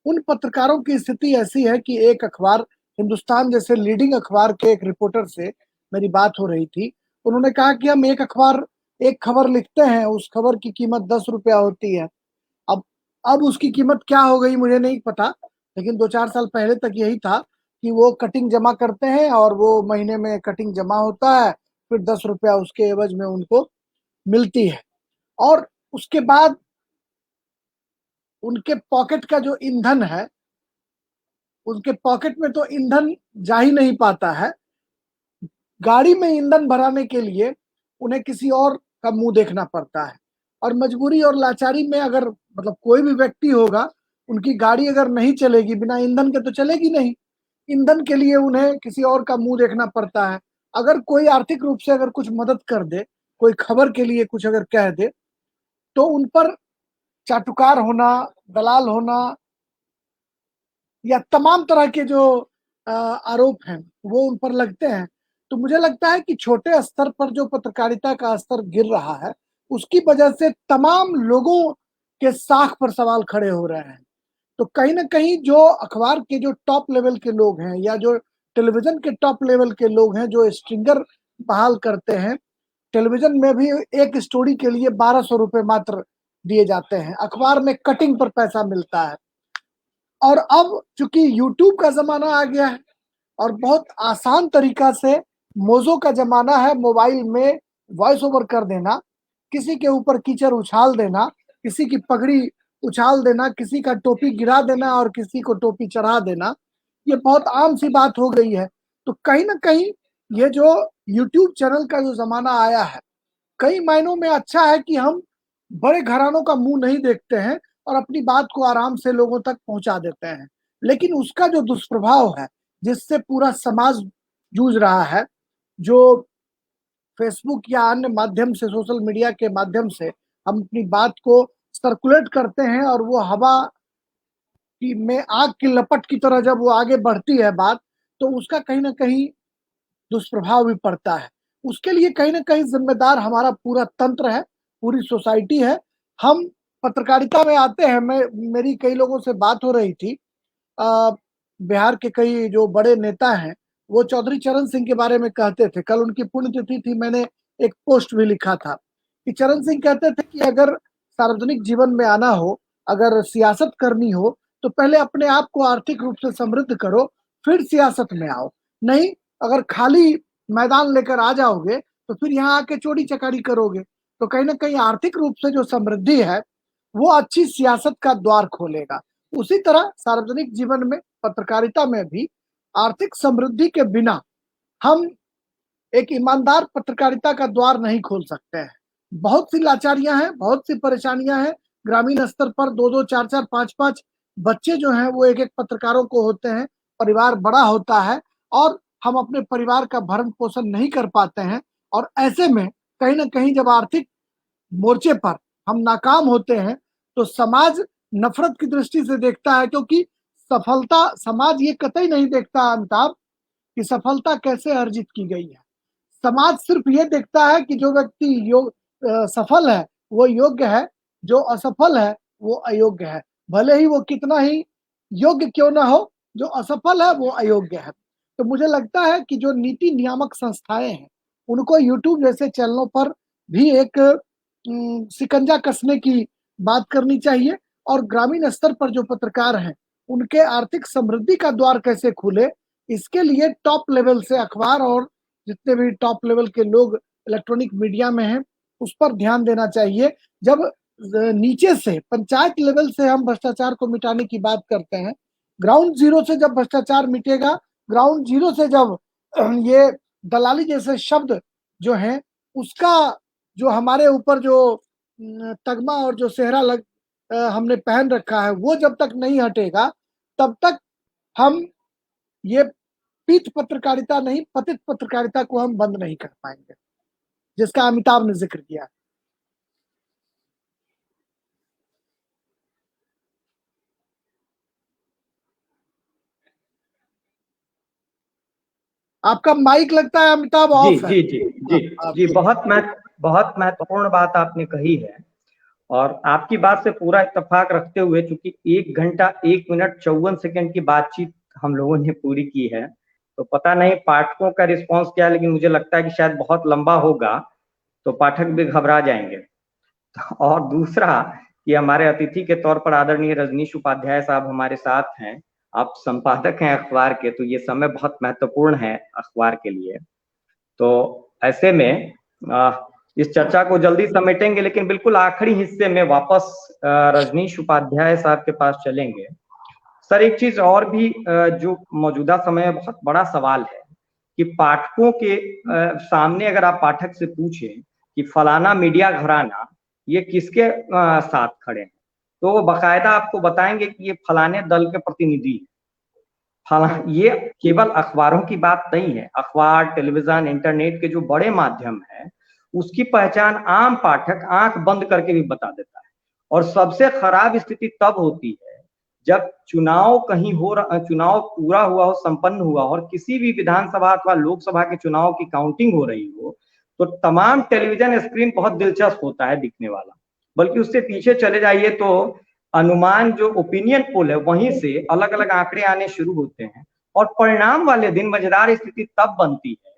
उन पत्रकारों की स्थिति ऐसी है कि एक अखबार, हिंदुस्तान जैसे लीडिंग अखबार के एक रिपोर्टर से मेरी बात हो रही थी। उन्होंने कहा कि हम एक खबर लिखते हैं, उस खबर की कीमत 10 रुपया होती है। अब उसकी कीमत क्या हो गई मुझे नहीं पता, लेकिन 2-4 साल पहले तक यही था कि वो कटिंग जमा करते हैं और वो महीने में कटिंग जमा होता है, फिर 10 रुपया उसके एवज में उनको मिलती है। और उसके बाद उनके पॉकेट का जो ईंधन है, उनके पॉकेट में तो ईंधन जा ही नहीं पाता है। गाड़ी में ईंधन भराने के लिए उन्हें किसी और का मुंह देखना पड़ता है, और मजबूरी और लाचारी में अगर मतलब कोई भी व्यक्ति होगा, उनकी गाड़ी अगर नहीं चलेगी, बिना ईंधन के तो चलेगी नहीं, ईंधन के लिए उन्हें किसी और का मुंह देखना पड़ता है। अगर कोई आर्थिक रूप से अगर कुछ मदद कर दे, कोई खबर के लिए कुछ अगर कह दे, तो उन पर चाटुकार होना, दलाल होना या तमाम तरह के जो आरोप हैं वो उन पर लगते हैं। तो मुझे लगता है कि छोटे स्तर पर जो पत्रकारिता का स्तर गिर रहा है, उसकी वजह से तमाम लोगों के साख पर सवाल खड़े हो रहे हैं। तो कहीं ना कहीं जो अखबार के जो टॉप लेवल के लोग हैं या जो टेलीविजन के टॉप लेवल के लोग हैं, जो स्ट्रिंगर बहाल करते हैं, टेलीविजन में भी एक स्टोरी के लिए 1200 रुपए मात्र दिए जाते हैं, अखबार में कटिंग पर पैसा मिलता है। और अब चूंकि यूट्यूब का जमाना आ गया है और बहुत आसान तरीका से मोजो का जमाना है, मोबाइल में वॉइस ओवर कर देना, किसी के ऊपर कीचड़ उछाल देना, किसी की पगड़ी उछाल देना, किसी का टोपी गिरा देना और किसी को टोपी चढ़ा देना, ये बहुत आम सी बात हो गई है। तो कहीं ना कहीं ये जो यूट्यूब चैनल का जो जमाना आया है, कई मायनों में अच्छा है कि हम बड़े घरानों का मुंह नहीं देखते हैं और अपनी बात को आराम से लोगों तक पहुंचा देते हैं। लेकिन उसका जो दुष्प्रभाव है, जिससे पूरा समाज जूझ रहा है, जो फेसबुक या अन्य माध्यम से, सोशल मीडिया के माध्यम से हम अपनी बात को सर्कुलेट करते हैं और वो हवा की में आग की लपट की तरह जब वो आगे बढ़ती है बात, तो उसका कहीं ना कहीं दुष्प्रभाव भी पड़ता है। उसके लिए कहीं ना कहीं जिम्मेदार हमारा पूरा तंत्र है, पूरी सोसाइटी है। हम पत्रकारिता में आते हैं, मेरी कई लोगों से बात हो रही थी, बिहार के कई जो बड़े नेता हैं वो चौधरी चरण सिंह के बारे में कहते थे, कल उनकी पुण्यतिथि थी, मैंने एक पोस्ट भी लिखा था कि चरण सिंह कहते थे कि अगर सार्वजनिक जीवन में आना हो, अगर सियासत करनी हो, तो पहले अपने आप को आर्थिक रूप से समृद्ध करो, फिर सियासत में आओ। नहीं, अगर खाली मैदान लेकर आ जाओगे तो फिर यहाँ आके चोरी चकारी करोगे। तो कहीं ना कहीं आर्थिक रूप से जो समृद्धि है वो अच्छी सियासत का द्वार खोलेगा। उसी तरह सार्वजनिक जीवन में, पत्रकारिता में भी आर्थिक समृद्धि के बिना हम एक ईमानदार पत्रकारिता का द्वार नहीं खोल सकते हैं। बहुत सी लाचारियां हैं, बहुत सी परेशानियां हैं। ग्रामीण स्तर पर 2-2, 4-4, 5-5 बच्चे जो हैं वो एक-एक पत्रकारों को होते हैं। परिवार बड़ा होता है और हम अपने परिवार का भरण पोषण नहीं कर पाते हैं, और ऐसे में कहीं न कहीं जब आर्थिक मोर्चे पर हम नाकाम होते हैं तो समाज नफरत की दृष्टि से देखता है, क्योंकि सफलता समाज ये कतई नहीं देखता अमिताभ कि सफलता कैसे अर्जित की गई है। समाज सिर्फ ये देखता है कि जो व्यक्ति सफल है वो योग्य है, जो असफल है वो अयोग्य है। भले ही वो कितना ही योग्य क्यों ना हो, जो असफल है वो अयोग्य है। तो मुझे लगता है कि जो नीति नियामक संस्थाएं हैं उनको यूट्यूब जैसे चैनलों पर भी एक शिकंजा कसने की बात करनी चाहिए, और ग्रामीण स्तर पर जो पत्रकार हैं उनके आर्थिक समृद्धि का द्वार कैसे खुले, इसके लिए टॉप लेवल से अखबार और जितने भी टॉप लेवल के लोग इलेक्ट्रॉनिक मीडिया में हैं उस पर ध्यान देना चाहिए। जब नीचे से पंचायत लेवल से हम भ्रष्टाचार को मिटाने की बात करते हैं, ग्राउंड जीरो से जब भ्रष्टाचार मिटेगा, ग्राउंड जीरो से जब ये दलाली जैसे शब्द जो हैं उसका जो हमारे ऊपर जो तगमा और जो सेहरा हमने पहन रखा है वो जब तक नहीं हटेगा तब तक हम ये पीठ पत्रकारिता नहीं, पतित पत्रकारिता को हम बंद नहीं कर पाएंगे, जिसका अमिताभ ने जिक्र किया। आपका माइक लगता है अमिताभ जी ऑफ है। जी जी जी जी, बहुत महत्वपूर्ण बात आपने कही है, और आपकी बात से पूरा इत्तेफाक रखते हुए, चूंकि 1 घंटा 1 मिनट 54 सेकंड की बातचीत हम लोगों ने पूरी की है, तो पता नहीं पाठकों का रिस्पांस क्या है, लेकिन मुझे लगता है कि शायद बहुत लंबा होगा तो पाठक भी घबरा जाएंगे। और दूसरा कि हमारे अतिथि के तौर पर आदरणीय रजनीश उपाध्याय साहब हमारे साथ हैं। आप संपादक हैं अखबार के, तो ये समय बहुत महत्वपूर्ण है अखबार के लिए। तो ऐसे में इस चर्चा को जल्दी समेटेंगे, लेकिन बिल्कुल आखिरी हिस्से में वापस रजनीश उपाध्याय साहब के पास चलेंगे। सर, एक चीज और भी जो मौजूदा समय में बहुत बड़ा सवाल है कि पाठकों के सामने अगर आप पाठक से पूछें कि फलाना मीडिया घराना ये किसके साथ खड़े हैं, तो वो बाकायदा आपको बताएंगे कि ये फलाने दल के प्रतिनिधि। ये केवल अखबारों की बात नहीं है, अखबार, टेलीविजन, इंटरनेट के जो बड़े माध्यम है उसकी पहचान आम पाठक आंख बंद करके भी बता देता है। और सबसे खराब स्थिति तब होती है जब चुनाव कहीं हो रहा, चुनाव पूरा हुआ हो, संपन्न हुआ और किसी भी विधानसभा अथवा लोकसभा के चुनाव की काउंटिंग हो रही हो, तो तमाम टेलीविजन स्क्रीन बहुत दिलचस्प होता है दिखने वाला, बल्कि उससे पीछे चले जाइए तो अनुमान जो ओपिनियन पोल है वहीं से अलग अलग आंकड़े आने शुरू होते हैं। और परिणाम वाले दिन मजेदार स्थिति तब बनती है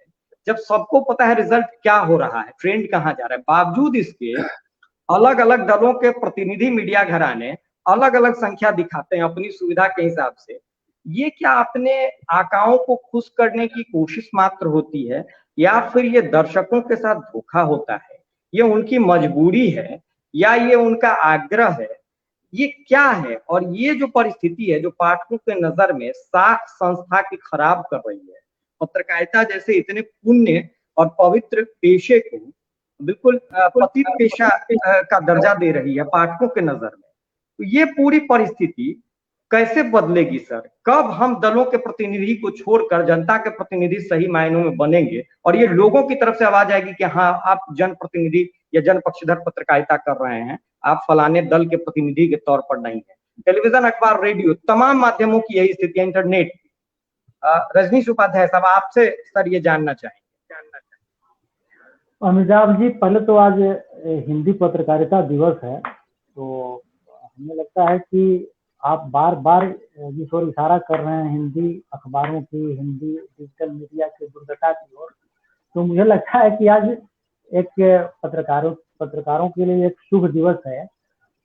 जब सबको पता है रिजल्ट क्या हो रहा है, ट्रेंड कहाँ जा रहा है, बावजूद इसके अलग अलग दलों के प्रतिनिधि मीडिया घराने अलग अलग संख्या दिखाते हैं अपनी सुविधा के हिसाब से। ये क्या अपने आकाओं को खुश करने की कोशिश मात्र होती है, या फिर ये दर्शकों के साथ धोखा होता है? ये उनकी मजबूरी है या ये उनका आग्रह है? ये क्या है? और ये जो परिस्थिति है जो पाठकों के नजर में साख संस्था की खराब कर रही है, पत्रकारिता जैसे इतने पुण्य और पवित्र पेशे को बिल्कुल पतित पेशा का दर्जा दे रही है पाठकों के नजर में। तो ये पूरी परिस्थिति कैसे बदलेगी सर? कब हम दलों के प्रतिनिधि को छोड़कर जनता के प्रतिनिधि सही मायनों में बनेंगे और ये लोगों की तरफ से आवाज आएगी कि हाँ, आप जनप्रतिनिधि या जनपक्षधर पत्रकारिता कर रहे हैं, आप फलाने दल के प्रतिनिधि के तौर पर नहीं है। टेलीविजन, अखबार, रेडियो, तमाम माध्यमों की यही स्थिति है, इंटरनेट। रजनीश उपाध्याय साहब, आपसे सर ये जानना चाहेंगे। अमिताभ जी, पहले तो आज हिंदी पत्रकारिता दिवस है, तो हमें लगता है कि आप बार बार जिस ओर इशारा कर रहे हैं हिंदी अखबारों की, हिंदी डिजिटल मीडिया की दुर्दशा की ओर, तो मुझे लगता है कि आज एक पत्रकारों के लिए एक शुभ दिवस है।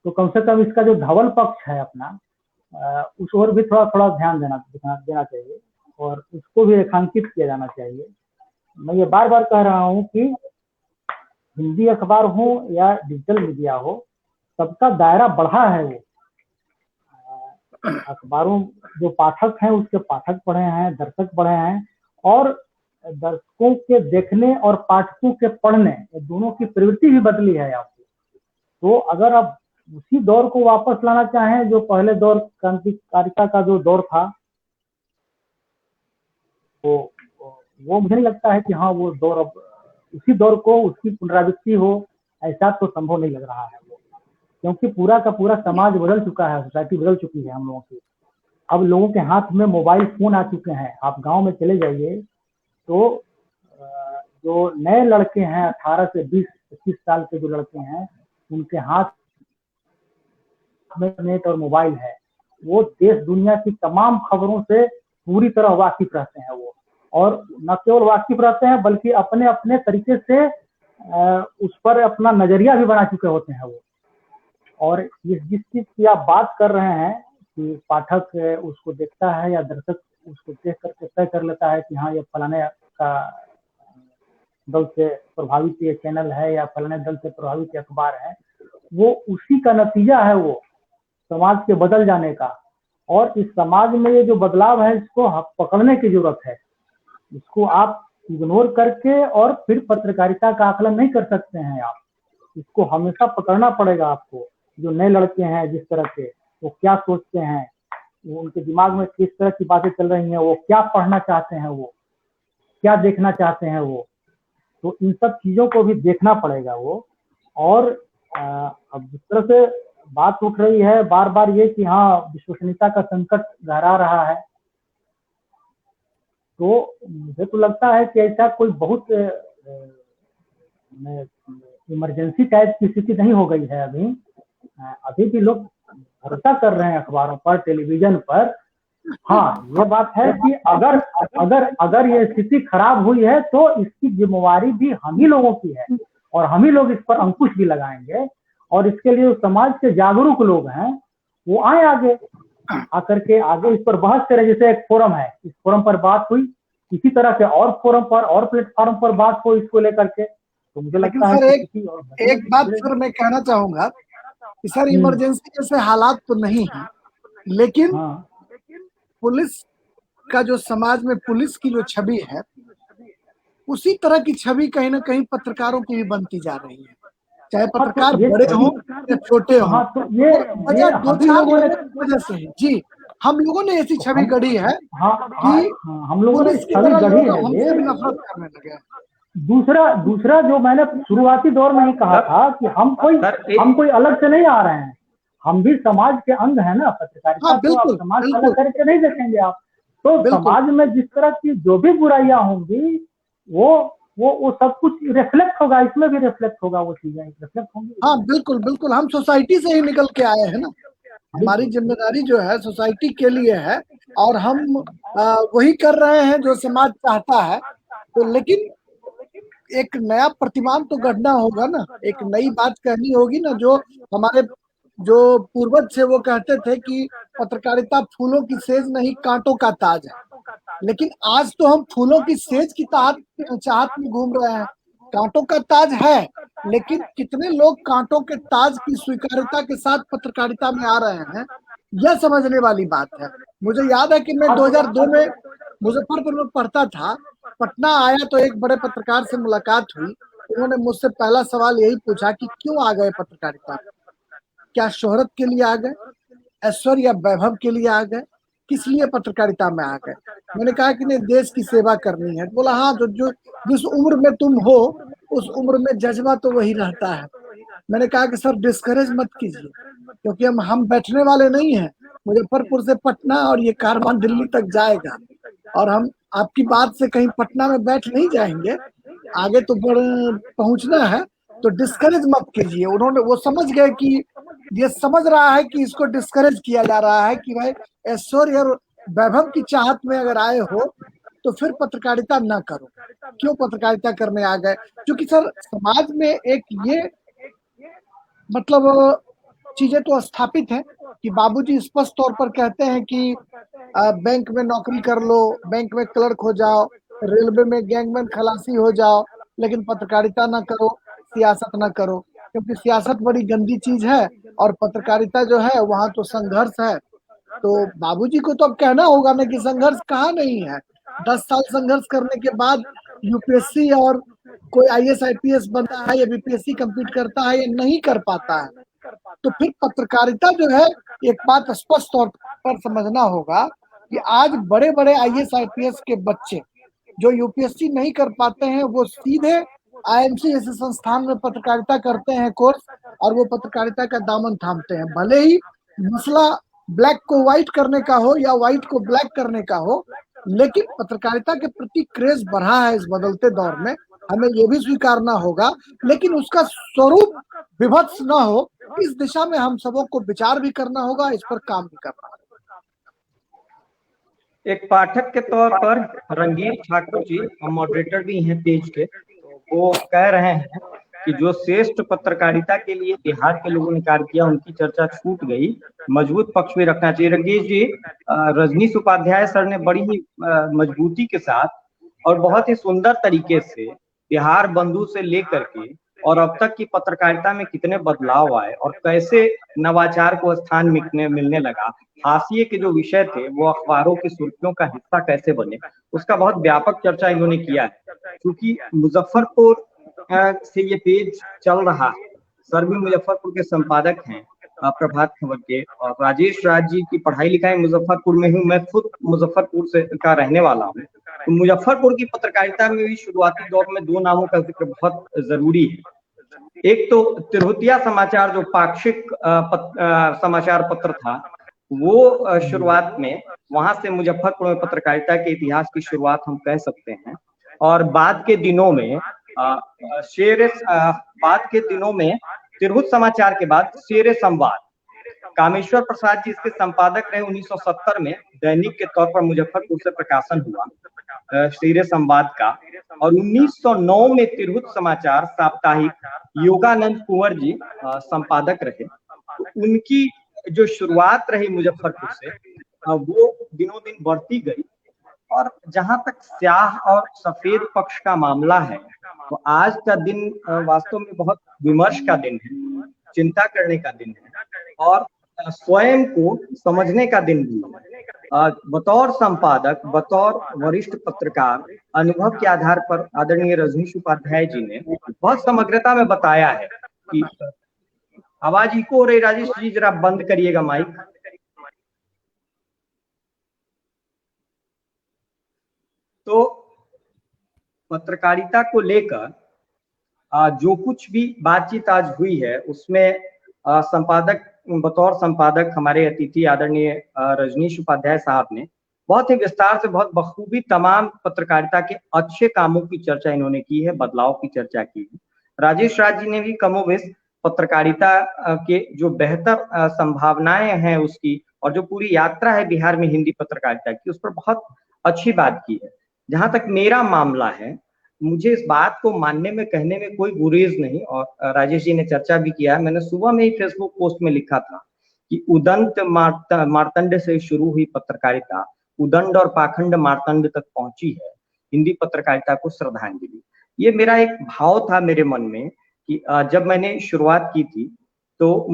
तो कम से कम इसका जो धवल पक्ष है अपना, उस ओर भी थोड़ा थोड़ा ध्यान देना चाहिए और उसको भी रेखांकित किया जाना चाहिए। मैं ये बार बार कह रहा हूँ कि हिंदी अखबार हो या डिजिटल मीडिया हो, सबका दायरा बढ़ा है। वो अखबारों जो पाठक हैं उसके पाठक बढ़े हैं, दर्शक बढ़े हैं, और दर्शकों के देखने और पाठकों के पढ़ने, ये दोनों की प्रवृत्ति भी बदली है आपकी। तो अगर आप उसी दौर को वापस लाना चाहें जो पहले दौर क्रांतिकारिता का जो दौर था, तो वो मुझे नहीं लगता है कि हाँ वो दौर अब उसी दौर को उसकी पुनरावृत्ति हो, ऐसा तो संभव नहीं लग रहा है वो, क्योंकि पूरा का पूरा समाज बदल चुका है, सोसाइटी बदल चुकी है हम लोगों की। अब लोगों के हाथ में मोबाइल फोन आ चुके हैं। आप गांव में चले जाइए तो जो नए लड़के हैं 18 से 20-25 साल के जो लड़के हैं, उनके हाथ में नेट और मोबाइल है। वो देश दुनिया की तमाम खबरों से पूरी तरह वाकिफ रहते हैं वो, और न केवल वाकिफ रहते हैं बल्कि अपने अपने तरीके से उस पर अपना नजरिया भी बना चुके होते हैं वो। और जिस चीज की आप बात कर रहे हैं कि पाठक उसको देखता है या दर्शक उसको देख करके तय कर लेता है कि हाँ ये फलाने का दल से प्रभावित ये चैनल है या फलाने दल से प्रभावित अखबार है, वो उसी का नतीजा है वो समाज के बदल जाने का। और इस समाज में ये जो बदलाव है इसको पकड़ने की जरूरत है। इसको आप इग्नोर करके और फिर पत्रकारिता का आकलन नहीं कर सकते हैं आप। इसको हमेशा पकड़ना पड़ेगा आपको। जो नए लड़के हैं जिस तरह के, वो क्या सोचते हैं, वो उनके दिमाग में किस तरह की बातें चल रही हैं, वो क्या पढ़ना चाहते हैं, वो क्या देखना चाहते हैं वो, तो इन सब चीजों को भी देखना पड़ेगा वो। और अब जिस तरह से बात उठ रही है बार बार ये कि हाँ विश्वसनीयता का संकट गहरा रहा है, तो मुझे तो लगता है कि ऐसा कोई बहुत इमरजेंसी टाइप की स्थिति नहीं हो गई है। अभी भी लोग भरोसा कर रहे हैं अखबारों पर, टेलीविजन पर। हाँ ये बात है कि अगर अगर अगर ये स्थिति खराब हुई है तो इसकी जिम्मेवारी भी हम ही लोगों की है, और हम ही लोग इस पर अंकुश भी लगाएंगे। और इसके लिए समाज के जागरूक लोग हैं वो आए आगे, आकर के आगे इस पर बहस करें। जैसे एक फोरम है, इस फोरम पर बात हुई, इसी तरह के और फोरम पर और प्लेटफॉर्म पर बात हो इसको लेकर के, तो मुझे लगता है कि एक बात सर मैं कहना चाहूंगा कि सर इमरजेंसी जैसे हालात तो नहीं है, लेकिन पुलिस का जो समाज में पुलिस की जो छवि है उसी तरह की छवि कहीं ना कहीं पत्रकारों की भी बनती जा रही है, चाहे पत्रकार बड़े हों या छोटे हों। तो ये वजह दो चार वजह से है जी, हम लोगों ने ऐसी छवि गढ़ी है कि हम लोगों ने छवि गढ़ी है, हमसे भी नफरत करने लगे। दूसरा जो मैंने शुरुआती दौर में ही कहा था कि हम कोई अलग से नहीं आ रहे हैं, हम भी समाज के अंग है ना। पत्रकारिता तो आप समाज से अलग करके नहीं देखेंगे आप। तो समाज में जिस तरह की जो भी बुराइयां होंगी वो सब कुछ रिफ्लेक्ट होगा, इसमें भी रिफ्लेक्ट होगा, वो चीजें रिफ्लेक्ट होंगी। हाँ बिल्कुल बिल्कुल, हम सोसाइटी से ही निकल के आए हैं ना, हमारी जिम्मेदारी जो है सोसाइटी के लिए है, और हम वही कर रहे हैं जो समाज चाहता है। तो लेकिन एक नया प्रतिमान तो गढ़ना होगा ना, एक नई बात कहनी होगी ना। जो हमारे जो पूर्वज थे वो कहते थे कि पत्रकारिता फूलों की सेज नहीं कांटों का ताज है, लेकिन आज तो हम फूलों की सेज की चाहत में घूम रहे हैं। कांटों का ताज है, लेकिन कितने लोग कांटों के ताज की स्वीकार्यता के साथ पत्रकारिता में आ रहे हैं, यह समझने वाली बात है। मुझे याद है कि मैं 2002 में मुजफ्फरपुर में पढ़ता था, पटना आया तो एक बड़े पत्रकार से मुलाकात हुई। उन्होंने मुझसे पहला सवाल यही पूछा कि क्यों आ गए पत्रकारिता, क्या शोहरत के लिए आ गए, ऐश्वर्य या वैभव के लिए आ गए, किस लिए पत्रकारिता में आ गए। मैंने कहा कि नहीं, देश की सेवा करनी है। बोला हाँ, तो जो जिस उम्र में तुम हो उस उम्र में जज्बा तो वही रहता है। मैंने कहा कि सर डिस्करेज मत कीजिए, क्योंकि हम बैठने वाले नहीं हैं। मुजफ्फरपुर से पटना और ये कारवां दिल्ली तक जाएगा, और हम आपकी बात से कहीं पटना में बैठ नहीं जाएंगे, आगे तो पहुंचना है, तो डिस्करेज मत कीजिए। उन्होंने वो समझ गए कि ये समझ रहा है कि इसको डिस्करेज किया जा रहा है कि भाई ऐश्वर्य और वैभव की चाहत में अगर आए हो तो फिर पत्रकारिता ना करो। क्यों पत्रकारिता करने आ गए? क्योंकि सर समाज में एक ये मतलब चीजें तो स्थापित है कि बाबूजी स्पष्ट तौर पर कहते हैं कि बैंक में नौकरी कर लो, बैंक में क्लर्क हो जाओ, रेलवे में गैंगमैन खलासी हो जाओ, लेकिन पत्रकारिता ना करो, सियासत ना करो, क्योंकि सियासत बड़ी गंदी चीज है और पत्रकारिता जो है वहां तो संघर्ष है। तो बाबूजी को तो अब कहना होगा ना कि संघर्ष कहाँ नहीं है। 10 साल संघर्ष करने के बाद यूपीएससी और कोई आईएएस आईपीएस बनता है या बीपीएससी कंप्लीट करता है या नहीं कर पाता है, तो फिर पत्रकारिता जो है, एक बात स्पष्ट तौर पर समझना होगा कि आज बड़े बड़े आईएएस आईपीएस के बच्चे जो यूपीएससी नहीं कर पाते हैं, वो सीधे आईएमसी जैसे संस्थान में पत्रकारिता करते हैं कोर्स, और वो पत्रकारिता का दामन थामते हैं। भले ही मसला ब्लैक को व्हाइट करने का हो या व्हाइट को ब्लैक करने का हो, लेकिन पत्रकारिता के प्रति क्रेज बढ़ा है इस बदलते दौर में, हमें ये भी स्वीकारना होगा। लेकिन उसका स्वरूप विभत्स न हो, इस दिशा में हम सबों को विचार भी करना होगा, इस पर काम भी करना होगा। एक पाठक के तौर पर रंगीर ठाकुर जी, हम मॉडरेटर भी हैं पेज के, तो वो कह रहे हैं कि जो श्रेष्ठ पत्रकारिता के लिए बिहार के लोगों ने कार्य किया, उनकी चर्चा छूट गई, मजबूत पक्ष भी रखना चाहिए। रंगीर जी, रजनीश उपाध्याय सर ने बड़ी ही मजबूती के साथ और बहुत ही सुंदर तरीके से बिहार बंधु से लेकर के और अब तक की पत्रकारिता में कितने बदलाव आए और कैसे नवाचार को स्थान मिलने लगा, हाशिए के जो विषय थे वो अखबारों की सुर्खियों का हिस्सा कैसे बने, उसका बहुत व्यापक चर्चा इन्होंने किया है। क्योंकि मुजफ्फरपुर से ये पेज चल रहा है, सर भी मुजफ्फरपुर के संपादक हैं प्रभात खबर के, और राजेश राज जी की पढ़ाई लिखाई मुजफ्फरपुर में हूँ, मैं खुद मुजफ्फरपुर से का रहने वाला हूँ। तो मुजफ्फरपुर की पत्रकारिता में भी शुरुआती दौर में दो नामों का जिक्र बहुत जरूरी है। एक तो तिरहुतिया समाचार जो पाक्षिक समाचार पत्र था, वो शुरुआत में वहां से मुजफ्फरपुर में पत्रकारिता के इतिहास की शुरुआत हम कह सकते हैं। और बाद के दिनों में तिरहुत समाचार के बाद शेर संवाद, कामेश्वर प्रसाद जी इसके संपादक रहे। 1970 में दैनिक के तौर पर मुजफ्फरपुर से प्रकाशन हुआ शेर संवाद का, और 1909 में तिरहुत समाचार साप्ताहिक योगानंद कुंवर जी संपादक रहे। तो उनकी जो शुरुआत रही मुजफ्फरपुर से, वो दिनों दिन बढ़ती गई। और जहां तक स्याह और सफेद पक्ष का मामला है, तो आज का दिन वास्तव में बहुत विमर्श का दिन है, चिंता करने का दिन है और स्वयं को समझने का दिन भी है। बतौर संपादक, बतौर वरिष्ठ पत्रकार, अनुभव के आधार पर आदरणीय रजनीश उपाध्याय जी ने बहुत समग्रता में बताया है कि आवाज इको हो रही, राजेश जी जरा बंद करिएगा माइक। तो पत्रकारिता को लेकर जो कुछ भी बातचीत आज हुई है, उसमें संपादक, बतौर संपादक हमारे अतिथि आदरणीय रजनीश उपाध्याय साहब ने बहुत ही विस्तार से, बहुत बखूबी तमाम पत्रकारिता के अच्छे कामों की चर्चा इन्होंने की है, बदलाव की चर्चा की है। राजेश राज जी ने भी कमोबेश पत्रकारिता के जो बेहतर संभावनाएं हैं उसकी, और जो पूरी यात्रा है बिहार में हिंदी पत्रकारिता की, उस पर बहुत अच्छी बात की है। जहां तक मेरा मामला है, मुझे इस बात को मानने में, कहने में कोई गुरेज नहीं, और राजेश जी ने चर्चा भी किया है। मैंने सुबह में ही फेसबुक पोस्ट में लिखा था कि उदंत मार्तंड से शुरू हुई पत्रकारिता उदंड और पाखंड मार्तंड तक पहुंची है, हिंदी पत्रकारिता को श्रद्धांजलि। ये मेरा एक भाव था मेरे मन में कि जब मैंने शुरुआत की थी, तो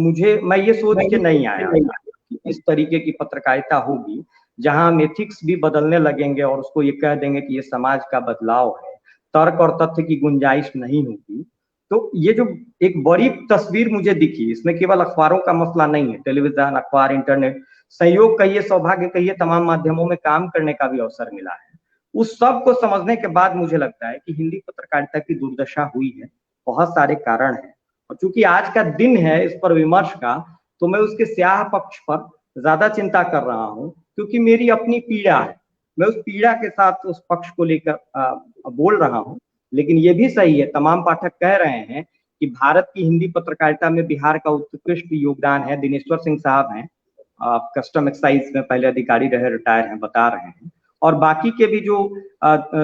मैं ये सोच के नहीं आया कि इस तरीके की पत्रकारिता होगी जहां हम एथिक्स भी बदलने लगेंगे और उसको ये कह देंगे कि ये समाज का बदलाव है, तर्क और तथ्य की गुंजाइश नहीं होगी। तो ये जो एक बड़ी तस्वीर मुझे दिखी, इसमें केवल अखबारों का मसला नहीं है, टेलीविजन, अखबार, इंटरनेट, संयोग कहिए, सौभाग्य कहिए, तमाम माध्यमों में काम करने का भी अवसर मिला है। उस सब को समझने के बाद मुझे लगता है कि हिंदी पत्रकारिता की दुर्दशा हुई है। बहुत सारे कारण हैं, और चूंकि आज का दिन है इस पर विमर्श का, तो मैं उसके स्याह पक्ष पर ज्यादा चिंता कर रहा हूँ, क्योंकि मेरी अपनी पीड़ा है। मैं उस पीड़ा के साथ उस पक्ष को लेकर बोल रहा हूँ। लेकिन ये भी सही है, तमाम पाठक कह रहे हैं कि भारत की हिंदी पत्रकारिता में बिहार का उत्कृष्ट योगदान है। दिनेश्वर सिंह साहब हैं, कस्टम एक्साइज में पहले अधिकारी रहे, रिटायर हैं, बता रहे हैं। और बाकी के भी जो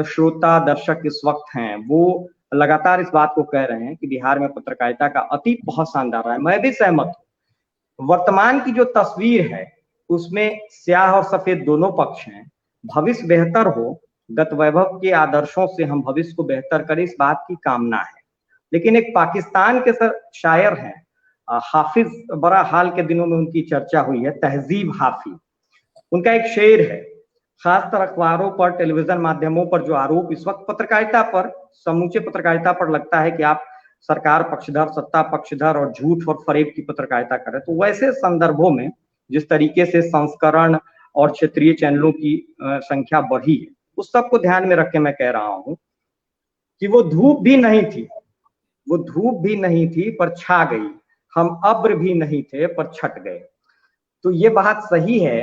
श्रोता दर्शक इस वक्त हैं, वो लगातार इस बात को कह रहे हैं कि बिहार में पत्रकारिता का अतीत बहुत शानदार रहा है। मैं भी सहमत हूँ। वर्तमान की जो तस्वीर है उसमें स्याह और सफेद दोनों पक्ष हैं। भविष्य बेहतर हो, गत वैभव के आदर्शों से हम भविष्य को बेहतर करें, इस बात की कामना है। लेकिन एक पाकिस्तान के शायर हैं हाफिज, बड़ा हाल के दिनों में उनकी चर्चा हुई है, तहजीब हाफिज। उनका एक शेर है, खासकर अखबारों पर, टेलीविजन माध्यमों पर जो आरोप इस वक्त पत्रकारिता पर, समूचे पत्रकारिता पर लगता है कि आप सरकार पक्षधर, सत्ता पक्षधर और झूठ और फरेब की पत्रकारिता करें, तो वैसे संदर्भों में जिस तरीके से संस्करण और क्षेत्रीय चैनलों की संख्या बढ़ी है, उस सब को ध्यान में रख के मैं कह रहा हूं कि वो धूप भी नहीं थी, वो धूप भी नहीं थी पर छा गई, हम अब्र भी नहीं थे पर छट गए। तो ये बात सही है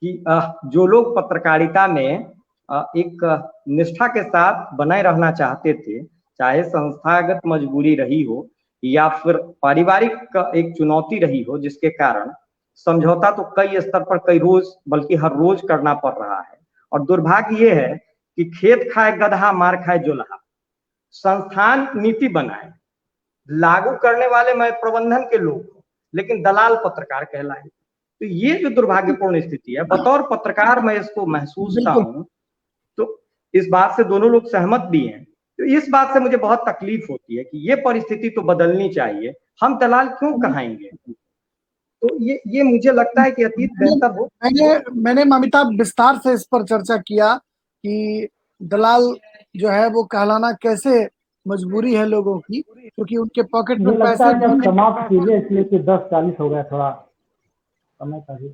कि जो लोग पत्रकारिता में एक निष्ठा के साथ बनाए रहना चाहते थे, चाहे संस्थागत मजबूरी रही हो या फिर पारिवारिक एक चुनौती रही हो, जिसके कारण समझौता तो कई स्तर पर, कई रोज, बल्कि हर रोज करना पड़ रहा है। और दुर्भाग्य ये है कि खेत खाए गदहा, मार खाए जोलहा। संस्थान नीति बनाए, लागू करने वाले मैं प्रबंधन के लोग, लेकिन दलाल पत्रकार कहलाए। तो ये जो दुर्भाग्यपूर्ण स्थिति है, बतौर पत्रकार मैं इसको महसूसता हूं। तो इस बात से दोनों लोग सहमत भी हैं। तो इस बात से मुझे बहुत तकलीफ होती है कि ये परिस्थिति तो बदलनी चाहिए, हम दलाल क्यों कहाएंगे। तो ये मुझे लगता है कि अतीत बेहतर हो। मैंने अमिताभ विस्तार से इस पर चर्चा किया कि दलाल जो है वो कहलाना कैसे मजबूरी है लोगों की, क्योंकि उनके पॉकेट में पैसे समाप्त कीजिए, इसलिए कि 10:40 हो गया, थोड़ा समय का भी।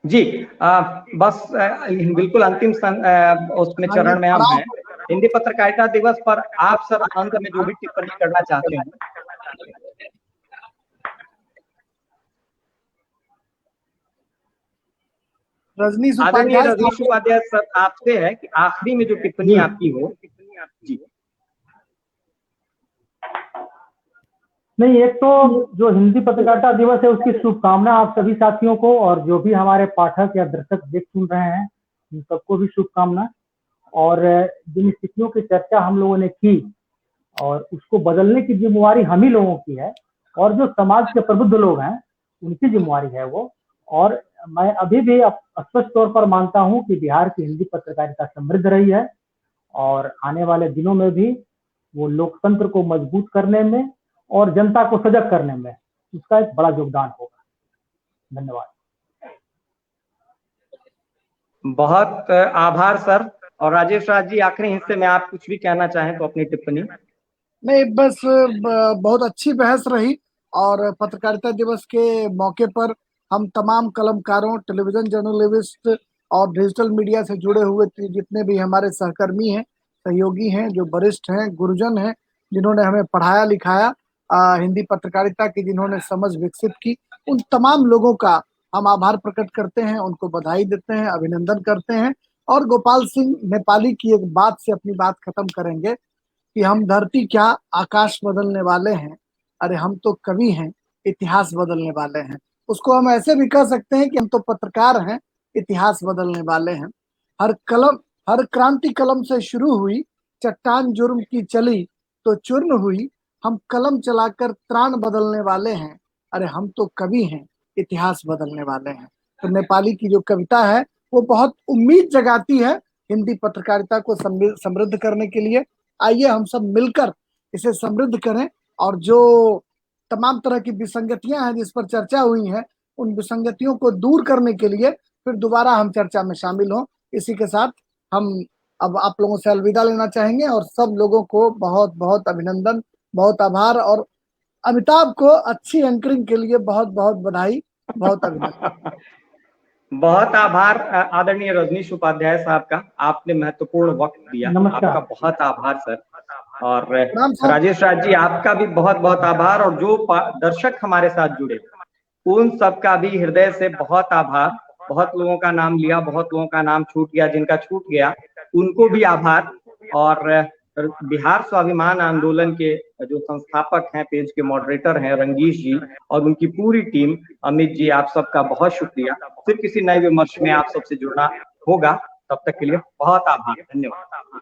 जी, बस बिल्कुल अंतिम उसमें चरण में हम हैं। हिंदी पत्रकारिता दिवस पर आप सर अंत में जो भी टिप्पणी करना चाहते हैं। आदरणीय रजनीश उपाध्याय सर, आपसे है कि आखिरी में जो टिप्पणी आपकी हो। जी नहीं, एक तो जो हिंदी पत्रकारिता दिवस है उसकी शुभकामना आप सभी साथियों को, और जो भी हमारे पाठक या दर्शक देख सुन रहे हैं उन सबको भी शुभकामना। और जिन स्थितियों की चर्चा हम लोगों ने की और उसको बदलने की जिम्मेवारी हम ही लोगों की है, और जो समाज के प्रबुद्ध लोग हैं उनकी जिम्मेवारी है वो। और मैं अभी भी स्पष्ट तौर पर मानता हूं कि बिहार की हिंदी पत्रकारिता समृद्ध रही है, और आने वाले दिनों में भी वो लोकतंत्र को मजबूत करने में और जनता को सजग करने में उसका एक बड़ा योगदान होगा। धन्यवाद। बहुत आभार सर। और राजेश राज जी, आखिरी हिस्से में आप कुछ भी कहना चाहें तो अपनी टिप्पणी। नहीं, बस बहुत अच्छी बहस रही, और पत्रकारिता दिवस के मौके पर हम तमाम कलमकारों, टेलीविजन जर्नलिस्ट और डिजिटल मीडिया से जुड़े हुए जितने भी हमारे सहकर्मी हैं, सहयोगी हैं, जो वरिष्ठ हैं, गुरुजन हैं, जिन्होंने हमें पढ़ाया लिखाया हिंदी पत्रकारिता की, जिन्होंने समझ विकसित की, उन तमाम लोगों का हम आभार प्रकट करते हैं, उनको बधाई देते हैं, अभिनंदन करते हैं। और गोपाल सिंह नेपाली की एक बात से अपनी बात खत्म करेंगे कि हम धरती क्या आकाश बदलने वाले हैं, अरे हम तो कवि हैं, इतिहास बदलने वाले हैं। उसको हम ऐसे भी कह सकते हैं कि हम तो पत्रकार हैं, इतिहास बदलने वाले हैं। हर क्रांति कलम से शुरू हुई, चट्टान जुर्म की चली तो चूर्ण हुई, हम कलम चलाकर त्राण बदलने वाले हैं, अरे हम तो कवि हैं, इतिहास बदलने वाले हैं। तो नेपाली की जो कविता है वो बहुत उम्मीद जगाती है हिंदी पत्रकारिता को समृद्ध करने के लिए। आइए हम सब मिलकर इसे समृद्ध करें, और जो तमाम तरह की विसंगतियां हैं जिस पर चर्चा हुई है, उन विसंगतियों को दूर करने के लिए फिर दोबारा हम चर्चा में शामिल हों। इसी के साथ हम अब आप लोगों से अलविदा लेना चाहेंगे, और सब लोगों को बहुत बहुत अभिनंदन, बहुत आभार, और अमिताभ को अच्छी एंकरिंग के लिए बहुत बहुत बधाई, बहुत अभिनंदन। बहुत आभार आदरणीय रजनीश उपाध्याय साहब का, आपने महत्वपूर्ण वक्त दिया, आपका बहुत आभार सर। और राजेश राज जी, आपका भी बहुत बहुत आभार। और जो दर्शक हमारे साथ जुड़े उन सबका भी हृदय से बहुत आभार। बहुत लोगों का नाम लिया, बहुत लोगों का नाम छूट गया, जिनका छूट गया उनको भी आभार। और बिहार स्वाभिमान आंदोलन के जो संस्थापक हैं, पेज के मॉडरेटर हैं रंगीश जी और उनकी पूरी टीम, अमित जी, आप सबका बहुत शुक्रिया। फिर किसी नए विमर्श में आप सबसे जुड़ना होगा, तब तक के लिए बहुत आभार, धन्यवाद।